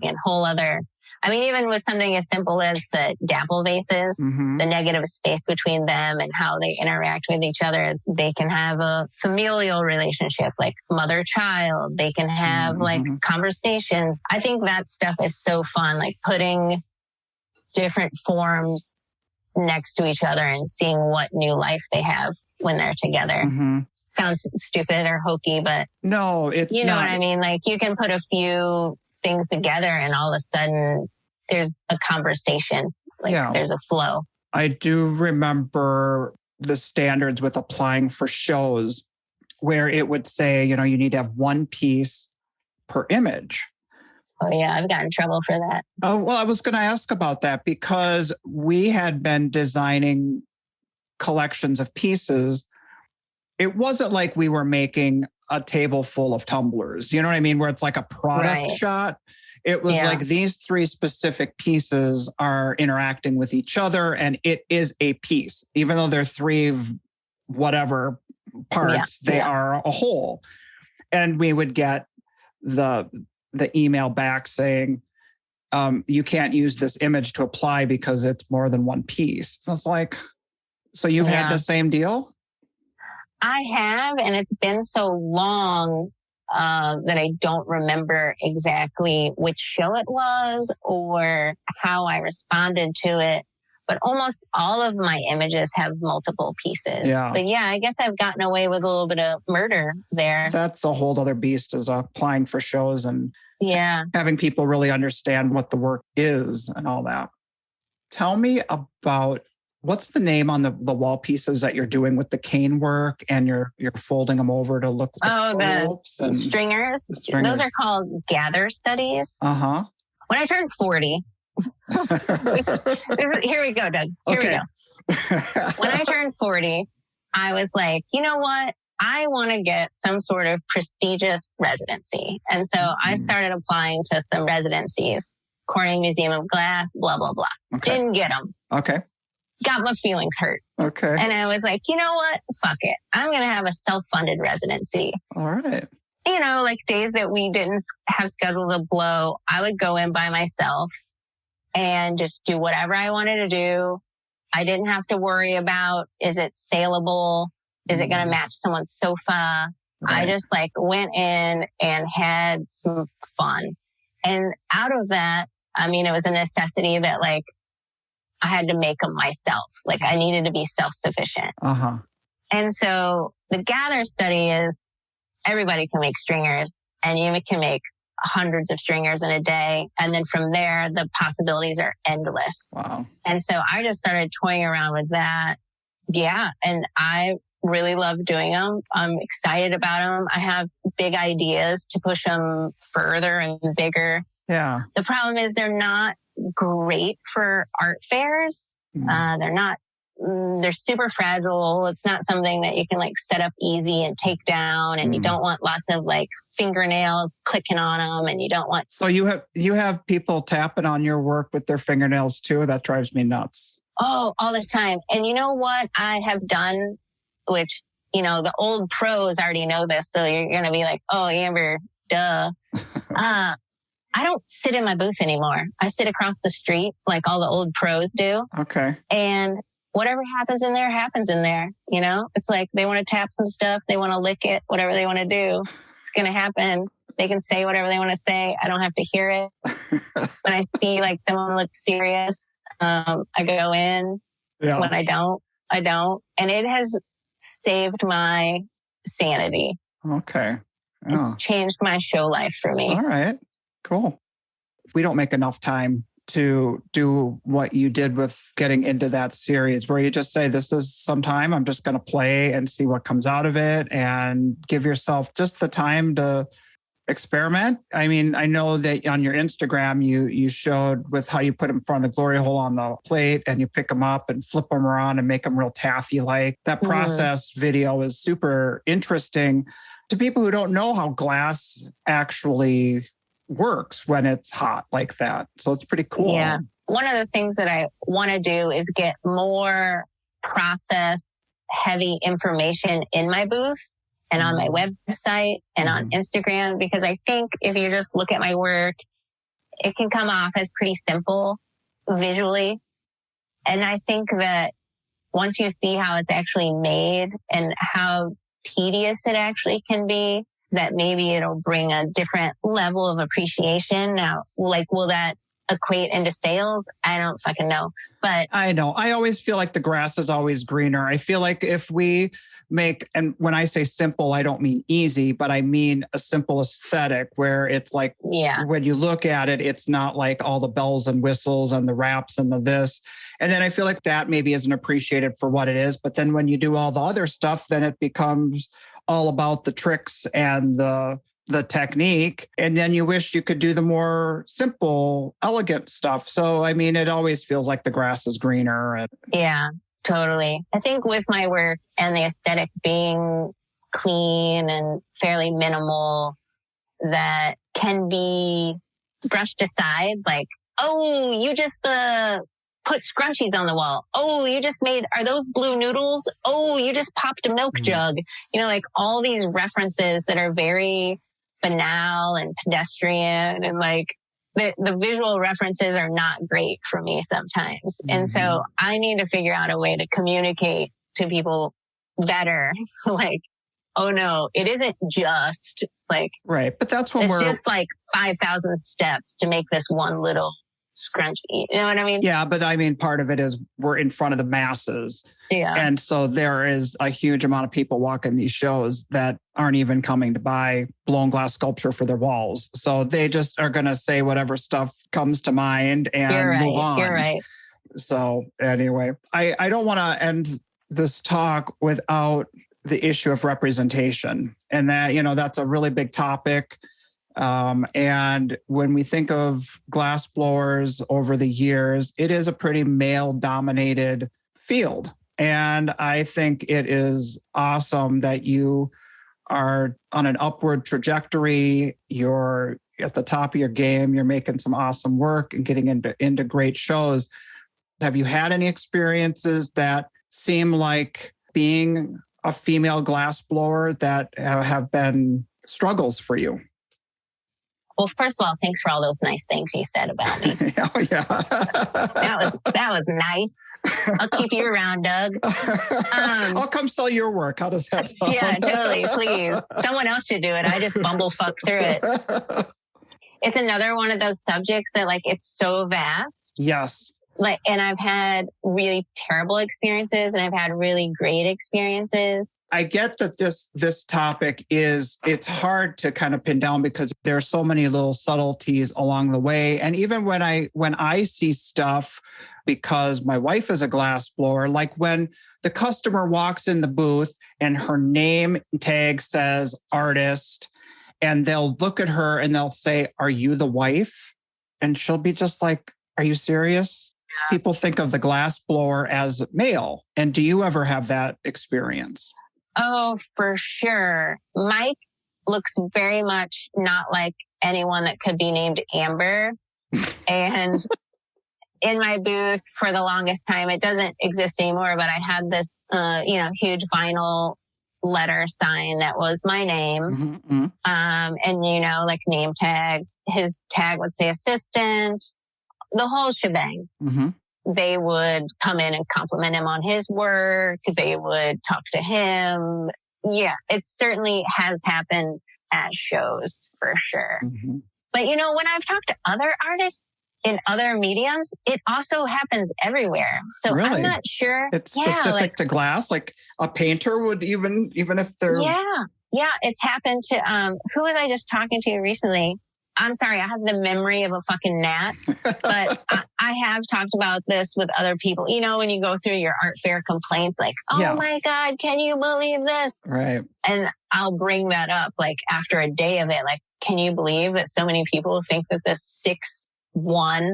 and even with something as simple as the dapple vases, the negative space between them and how they interact with each other, they can have a familial relationship like mother-child. They can have like conversations. I think that stuff is so fun, like putting different forms next to each other and seeing what new life they have when they're together. Mm-hmm. Sounds stupid or hokey, but no, it's you know not. what I mean? Like you can put a few things together and all of a sudden there's a conversation. Like there's a flow. I do remember the standards with applying for shows where it would say, you need to have one piece per image. Oh, yeah. I've gotten in trouble for that. Oh, well, I was going to ask about that because we had been designing collections of pieces. It wasn't like we were making a table full of tumblers. You know what I mean? Where it's like a product shot. It was like these 3 specific pieces are interacting with each other and it is a piece. Even though they're 3 whatever parts, they are a whole. And we would get the email back saying, you can't use this image to apply because it's more than one piece. I was like, so you've had the same deal? I have, and it's been so long that I don't remember exactly which show it was or how I responded to it. But almost all of my images have multiple pieces. Yeah. But yeah, I guess I've gotten away with a little bit of murder there. That's a whole other beast, is applying for shows and having people really understand what the work is and all that. Tell me about what's the name on the wall pieces that you're doing with the cane work and you're folding them over to look like the stringers. Those are called gather studies. Uh-huh. When I turned 40, here we go, Doug. Here we go. When I turned 40, I was like, you know what? I want to get some sort of prestigious residency. And so I started applying to some residencies, Corning Museum of Glass, blah, blah, blah. Okay. Didn't get them. Okay. Got my feelings hurt. Okay. And I was like, you know what? Fuck it. I'm going to have a self-funded residency. All right. Like days that we didn't have scheduled to blow, I would go in by myself and just do whatever I wanted to do. I didn't have to worry about, is it saleable? Is it going to match someone's sofa? Right. I just went in and had some fun. And out of that, it was a necessity that I had to make them myself. I needed to be self-sufficient. Uh-huh. And so the gather study is everybody can make stringers and you can make hundreds of stringers in a day. And then from there, the possibilities are endless. Wow. And so I just started toying around with that. Yeah. And I really love doing them. I'm excited about them. I have big ideas to push them further and bigger. Yeah. The problem is they're not great for art fairs. They're super fragile. It's not something that you can set up easy and take down. And you don't want lots of fingernails clicking on them. And you don't want. So you have people tapping on your work with their fingernails too? That drives me nuts. Oh, all the time. And you know what I have done, which, the old pros already know this. So you're going to be like, oh, Amber, duh. I don't sit in my booth anymore. I sit across the street like all the old pros do. Okay. And whatever happens in there, happens in there. It's like they want to tap some stuff. They want to lick it, whatever they want to do. It's going to happen. They can say whatever they want to say. I don't have to hear it. When I see someone look serious, I go in. Yeah. When I don't, I don't. And it has saved my sanity. Okay. Oh. It's changed my show life for me. All right. Cool. We don't make enough time to do what you did with getting into that series where you just say, this is some time. I'm just going to play and see what comes out of it and give yourself just the time to experiment. I know that on your Instagram, you showed with how you put them in front of the glory hole on the plate and you pick them up and flip them around and make them real taffy-like. That process video is super interesting to people who don't know how glass actually works when it's hot like that. So it's pretty cool. Yeah. One of the things that I want to do is get more process heavy information in my booth and on my website and on Instagram, because I think if you just look at my work, it can come off as pretty simple visually. And I think that once you see how it's actually made and how tedious it actually can be, that maybe it'll bring a different level of appreciation. Now, will that equate into sales, I don't fucking know. But I know. I always feel like the grass is always greener. I feel like if we make, and when I say simple, I don't mean easy, but I mean a simple aesthetic where it's like, when you look at it, it's not like all the bells and whistles and the wraps and the this. And then I feel like that maybe isn't appreciated for what it is. But then when you do all the other stuff, then it becomes all about the tricks and the technique. And then you wish you could do the more simple, elegant stuff. So, I mean, it always feels like the grass is greener. Yeah, totally. I think with my work and the aesthetic being clean and fairly minimal, that can be brushed aside. Like, oh, you just put scrunchies on the wall. Oh, you just are those blue noodles? Oh, you just popped a milk jug. You know, like all these references that are very banal and pedestrian, and like the visual references are not great for me sometimes. And so I need to figure out a way to communicate to people better. Like, oh no, it isn't just like, right. But that's when it's just like 5,000 steps to make this one little scrunchie. You know what I mean? Yeah, but I mean, part of it is we're in front of the masses. Yeah. And so there is a huge amount of people walking these shows that aren't even coming to buy blown glass sculpture for their walls. So they just are going to say whatever stuff comes to mind and move on. You're right. So anyway, I don't want to end this talk without the issue of representation. And that, you know, that's a really big topic. And when we think of glass blowers over the years, it is a pretty male-dominated field. And I think it is awesome that you are on an upward trajectory. You're at the top of your game. You're making some awesome work and getting into great shows. Have you had any experiences that seem like being a female glass blower that have been struggles for you? Well, first of all, thanks for all those nice things you said about me. Oh, yeah. that was nice. I'll keep you around, Doug. I'll come sell your work. How does that sound? Yeah, totally. Please. Someone else should do it. I just bumblefuck through it. It's another one of those subjects that, like, it's so vast. Yes. Like, and I've had really terrible experiences and I've had really great experiences. I get that this topic it's hard to kind of pin down because there are so many little subtleties along the way. And even when I see stuff, because my wife is a glass blower, like when the customer walks in the booth and her name tag says artist, and they'll look at her and they'll say, "Are you the wife?" And she'll be just like, "Are you serious?" Yeah. People think of the glass blower as male. And do you ever have that experience? Oh, for sure. Mike looks very much not like anyone that could be named Amber. And in my booth for the longest time, it doesn't exist anymore, but I had this, huge vinyl letter sign that was my name. Mm-hmm. And, like name tag, his tag would say assistant, the whole shebang. Mm-hmm. They would come in and compliment him on his work. They would talk to him. Yeah, it certainly has happened at shows for sure. Mm-hmm. But, when I've talked to other artists in other mediums, it also happens everywhere. So really? I'm not sure. It's specific to glass? Like a painter would even if they're... Yeah, it's happened to... who was I just talking to recently? I'm sorry, I have the memory of a fucking gnat, but I have talked about this with other people. When you go through your art fair complaints, like, oh my God, can you believe this? Right. And I'll bring that up like after a day of it. Like, can you believe that so many people think that this 6'1"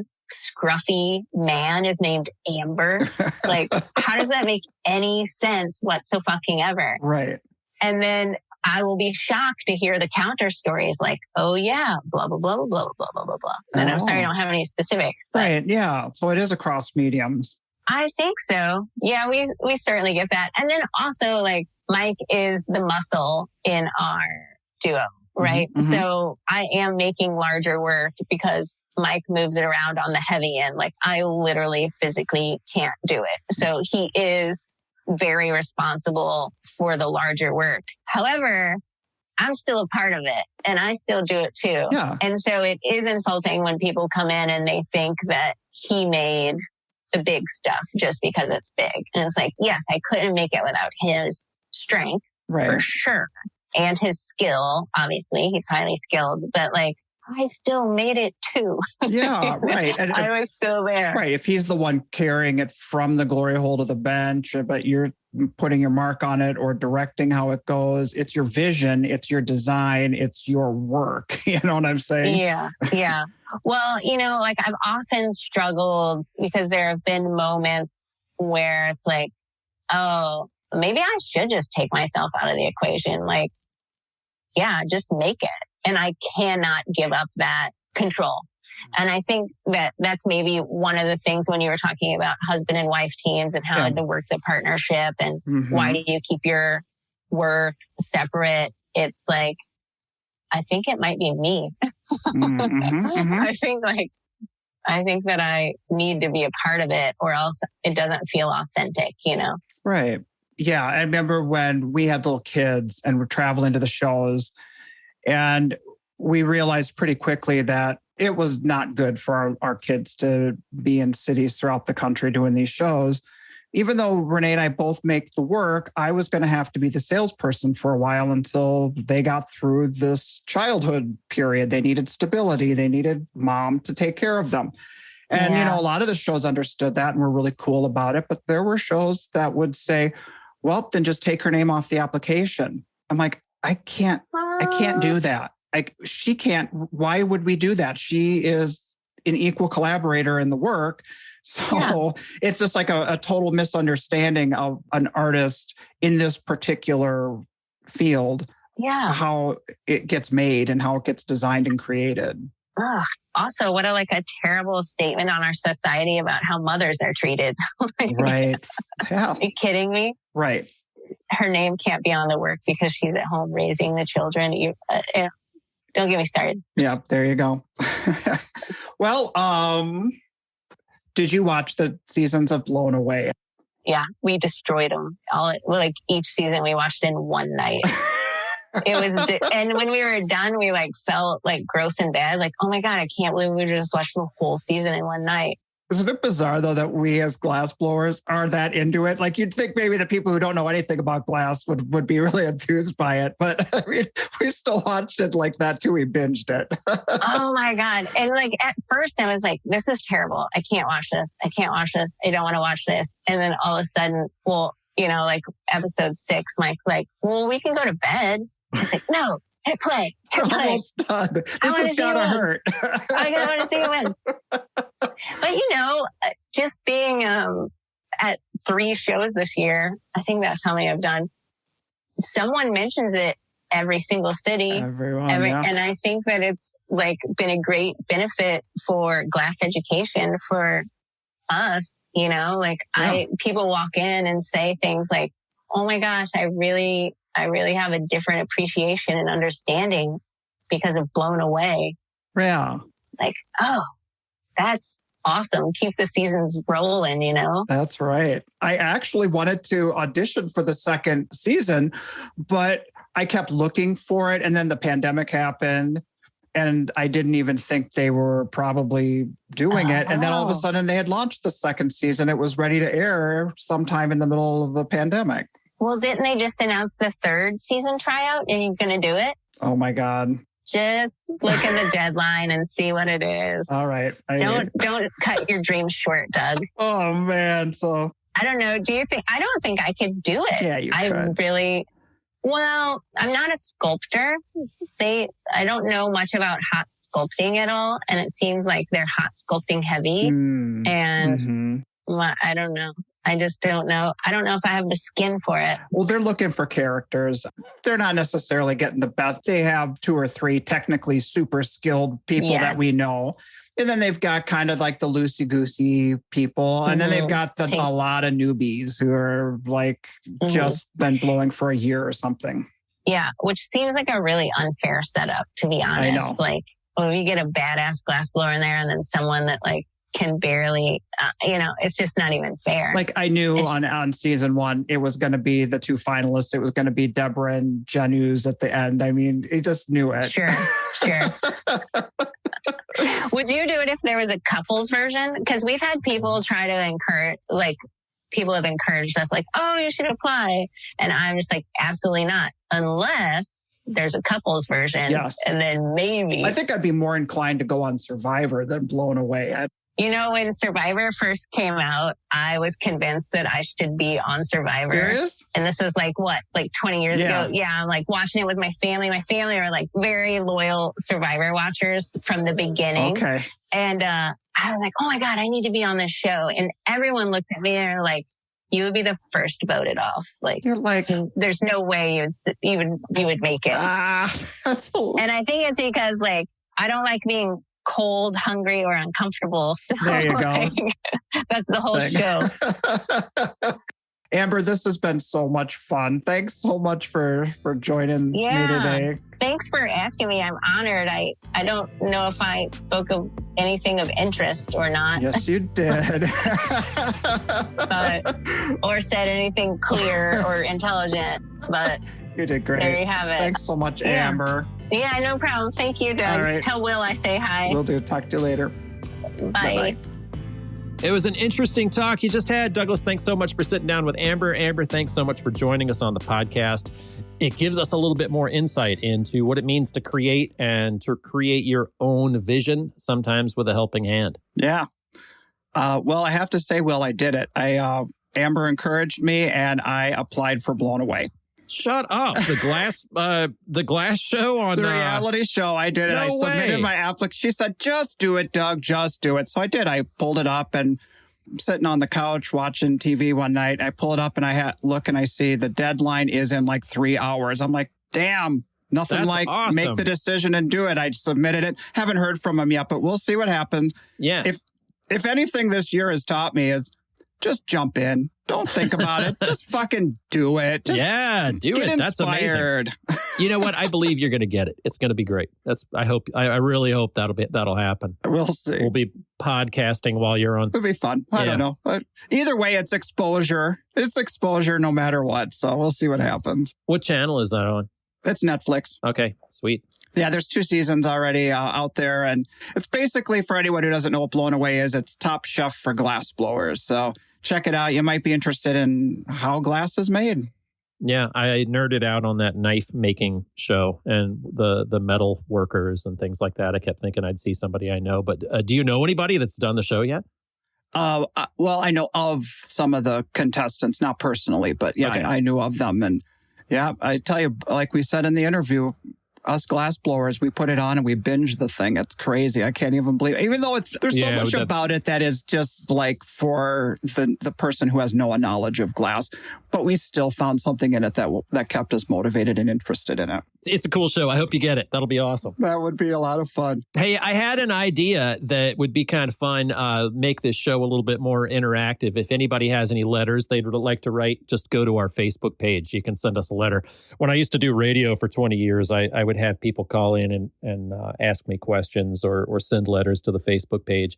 scruffy man is named Amber? Like, how does that make any sense whatsoever? Right. And then I will be shocked to hear the counter stories like, oh yeah, blah, blah, blah, blah, blah, blah, blah, blah. And I'm sorry, I don't have any specifics. But right, yeah. So it is across mediums. I think so. Yeah, we certainly get that. And then also like Mike is the muscle in our duo, right? Mm-hmm. So I am making larger work because Mike moves it around on the heavy end. Like I literally physically can't do it. So he is very responsible for the larger work. However, I'm still a part of it and I still do it too. Yeah. And so it is insulting when people come in and they think that he made the big stuff just because it's big. And it's like, yes, I couldn't make it without his strength for sure. And his skill, obviously, he's highly skilled, but like, I still made it too. Yeah, right. And I was still there. Right. If he's the one carrying it from the glory hole to the bench, but you're putting your mark on it or directing how it goes, it's your vision, it's your design, it's your work. You know what I'm saying? Yeah. Yeah. Well, you know, like I've often struggled because there have been moments where it's like, oh, maybe I should just take myself out of the equation. Like, yeah, just make it. And I cannot give up that control. And I think that that's maybe one of the things when you were talking about husband and wife teams and how to work the partnership and why do you keep your work separate? It's like, I think it might be me. I think that I need to be a part of it or else it doesn't feel authentic, you know? Right. Yeah. I remember when we had little kids and we're traveling to the shows, and we realized pretty quickly that it was not good for our kids to be in cities throughout the country doing these shows. Even though Renee and I both make the work, I was going to have to be the salesperson for a while until they got through this childhood period. They needed stability. They needed mom to take care of them. And, you know, a lot of the shows understood that and were really cool about it. But there were shows that would say, well, then just take her name off the application. I'm like, I can't do that. She can't. Why would we do that? She is an equal collaborator in the work. So it's just like a total misunderstanding of an artist in this particular field. Yeah. How it gets made and how it gets designed and created. Ugh. Also, what a terrible statement on our society about how mothers are treated. Right. Yeah. Are you kidding me? Right. Her name can't be on the work because she's at home raising the children. Don't get me started. Yeah, there you go. Well, did you watch the seasons of Blown Away? Yeah, we destroyed them. Each season we watched in one night. It was, and when we were done, we felt gross and bad. Like, oh my God, I can't believe we just watched the whole season in one night. Isn't it bizarre, though, that we as glass blowers are that into it? Like, you'd think maybe the people who don't know anything about glass would be really enthused by it. But I mean, we still watched it like that too. We binged it. Oh my God. And at first I was like, this is terrible. I can't watch this. I can't watch this. I don't want to watch this. And then all of a sudden, episode 6, Mike's like, well, we can go to bed. I was like, no, hit play. Hit play. Almost done. This has got to hurt. I want to see you win. But, just being at 3 shows this year, I think that's how many I've done. Someone mentions it every single city. Everyone, And I think that it's been a great benefit for glass education for us. People walk in and say things like, oh my gosh, I really have a different appreciation and understanding because of Blown Away. Yeah. It's like, oh, that's awesome. Keep the seasons rolling, That's right. I actually wanted to audition for the second season, but I kept looking for it. And then the pandemic happened and I didn't even think they were probably doing it. And then all of a sudden they had launched the second season. It was ready to air sometime in the middle of the pandemic. Well, didn't they just announce the 3rd season tryout? Are you going to do it? Oh my God. Just look at the deadline and see what it is. All right. Don't cut your dreams short, Doug. Oh man. So I don't know. I don't think I could do it. Yeah, you could. I'm not a sculptor. I don't know much about hot sculpting at all. And it seems like they're hot sculpting heavy. And I don't know. I just don't know. I don't know if I have the skin for it. Well, they're looking for characters. They're not necessarily getting the best. They have 2 or 3 technically super skilled people that we know. And then they've got kind of like the loosey-goosey people. And then they've got a lot of newbies who are just been blowing for a year or something. Yeah, which seems like a really unfair setup, to be honest. I know. When you get a badass glass blower in there and then someone that can barely, it's just not even fair. Like I knew on season 1, it was going to be the 2 finalists. It was going to be Deborah and Janusz at the end. I mean, he just knew it. Sure. Would you do it if there was a couples version? Because we've had people try to encourage, like people have encouraged us like, oh, you should apply. And I'm just like, absolutely not. Unless there's a couples version. Yes. And then maybe. I think I'd be more inclined to go on Survivor than Blown Away. When Survivor first came out, I was convinced that I should be on Survivor. Serious? And this was like 20 years ago? Yeah, I'm like watching it with my family. My family are like very loyal Survivor watchers from the beginning. Okay. And I was like, oh my God, I need to be on this show. And everyone looked at me and they're like, you would be the first voted off. Like, you're like, there's no way you would make it. And I think it's because like, I don't like being cold, hungry, or uncomfortable. So there you go. That's the whole show. Amber, this has been so much fun. Thanks so much for joining me today. Thanks for asking me. I'm honored. I don't know if I spoke of anything of interest or not. Yes, you did. Or said anything clear or intelligent. But you did great. There you have it. Thanks so much, Amber. Yeah, no problem. Thank you, Doug. All right. Tell Will I say hi. Will do. Talk to you later. Bye. Bye-bye. It was an interesting talk you just had. Douglas, thanks so much for sitting down with Amber. Amber, thanks so much for joining us on the podcast. It gives us a little bit more insight into what it means to create and to create your own vision, sometimes with a helping hand. Yeah. Well, I have to say, Will, I did it. Amber encouraged me and I applied for Blown Away. Shut up. The glass show on the reality show. I did it. I submitted my application. She said, just do it, Doug. Just do it. So I did. I pulled it up and I'm sitting on the couch watching TV one night. I pull it up and I look and I see the deadline is in like 3 hours. I'm like, damn, nothing. That's like awesome. Make the decision and do it. I submitted it. Haven't heard from him yet, but we'll see what happens. Yeah. If anything this year has taught me is just jump in. Don't think about it. Just fucking do it. Just do it. That's inspired. Amazing. You know what? I believe you're going to get it. It's going to be great. I really hope that'll happen. We'll see. We'll be podcasting while you're on. It'll be fun. I don't know. But either way, it's exposure. It's exposure no matter what. So we'll see what happens. What channel is that on? It's Netflix. Okay, sweet. Yeah, there's 2 seasons already out there. And it's basically, for anyone who doesn't know what Blown Away is, it's Top Chef for glass blowers. So check it out. You might be interested in how glass is made. Yeah, I nerded out on that knife making show and the metal workers and things like that. I kept thinking I'd see somebody I know. But do you know anybody that's done the show yet? Well, I know of some of the contestants, not personally, but yeah, okay. I knew of them. And yeah, I tell you, like we said in the interview, us glass blowers, we put it on and we binge the thing. It's crazy. I can't even believe it. Even though there's so much about it that is just like for the person who has no knowledge of glass. But we still found something in it that kept us motivated and interested in it. It's a cool show. I hope you get it. That'll be awesome. That would be a lot of fun. Hey, I had an idea that would be kind of fun. Make this show a little bit more interactive. If anybody has any letters they'd like to write, just go to our Facebook page. You can send us a letter. When I used to do radio for 20 years, I would have people call in and ask me questions or send letters to the Facebook page.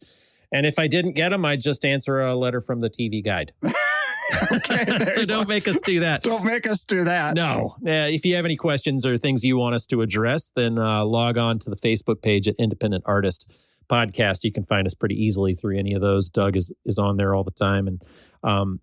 And if I didn't get them, I'd just answer a letter from the TV Guide. Okay, so don't make us do that. Don't make us do that. No. If you have any questions or things you want us to address, then log on to the Facebook page at Independent Artist Podcast. You can find us pretty easily through any of those. Doug is on there all the time. And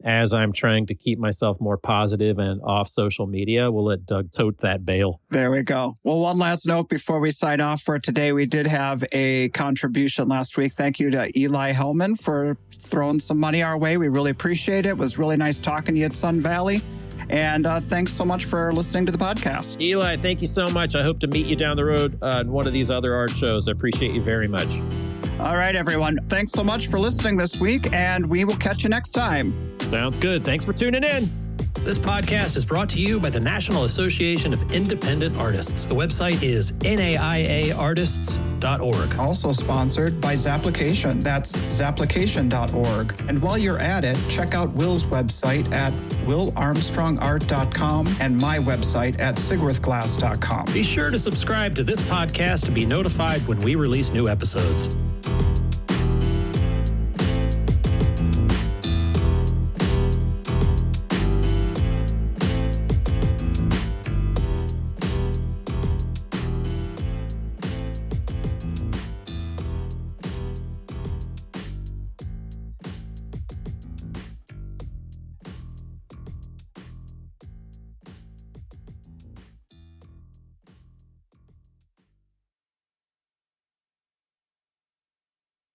as I'm trying to keep myself more positive and off social media, we'll let Doug tote that bail. There we go. Well, one last note before we sign off for today. We did have a contribution last week. Thank you to Eli Hellman for throwing some money our way. We really appreciate it. It was really nice talking to you at Sun Valley. And thanks so much for listening to the podcast. Eli, thank you so much. I hope to meet you down the road on one of these other art shows. I appreciate you very much. All right, everyone. Thanks so much for listening this week, and we will catch you next time. Sounds good. Thanks for tuning in. This podcast is brought to you by the National Association of Independent Artists. The website is naiaartists.org. Also sponsored by Zapplication. That's zapplication.org. And while you're at it, check out Will's website at willarmstrongart.com and my website at sigworthglass.com. Be sure to subscribe to this podcast to be notified when we release new episodes.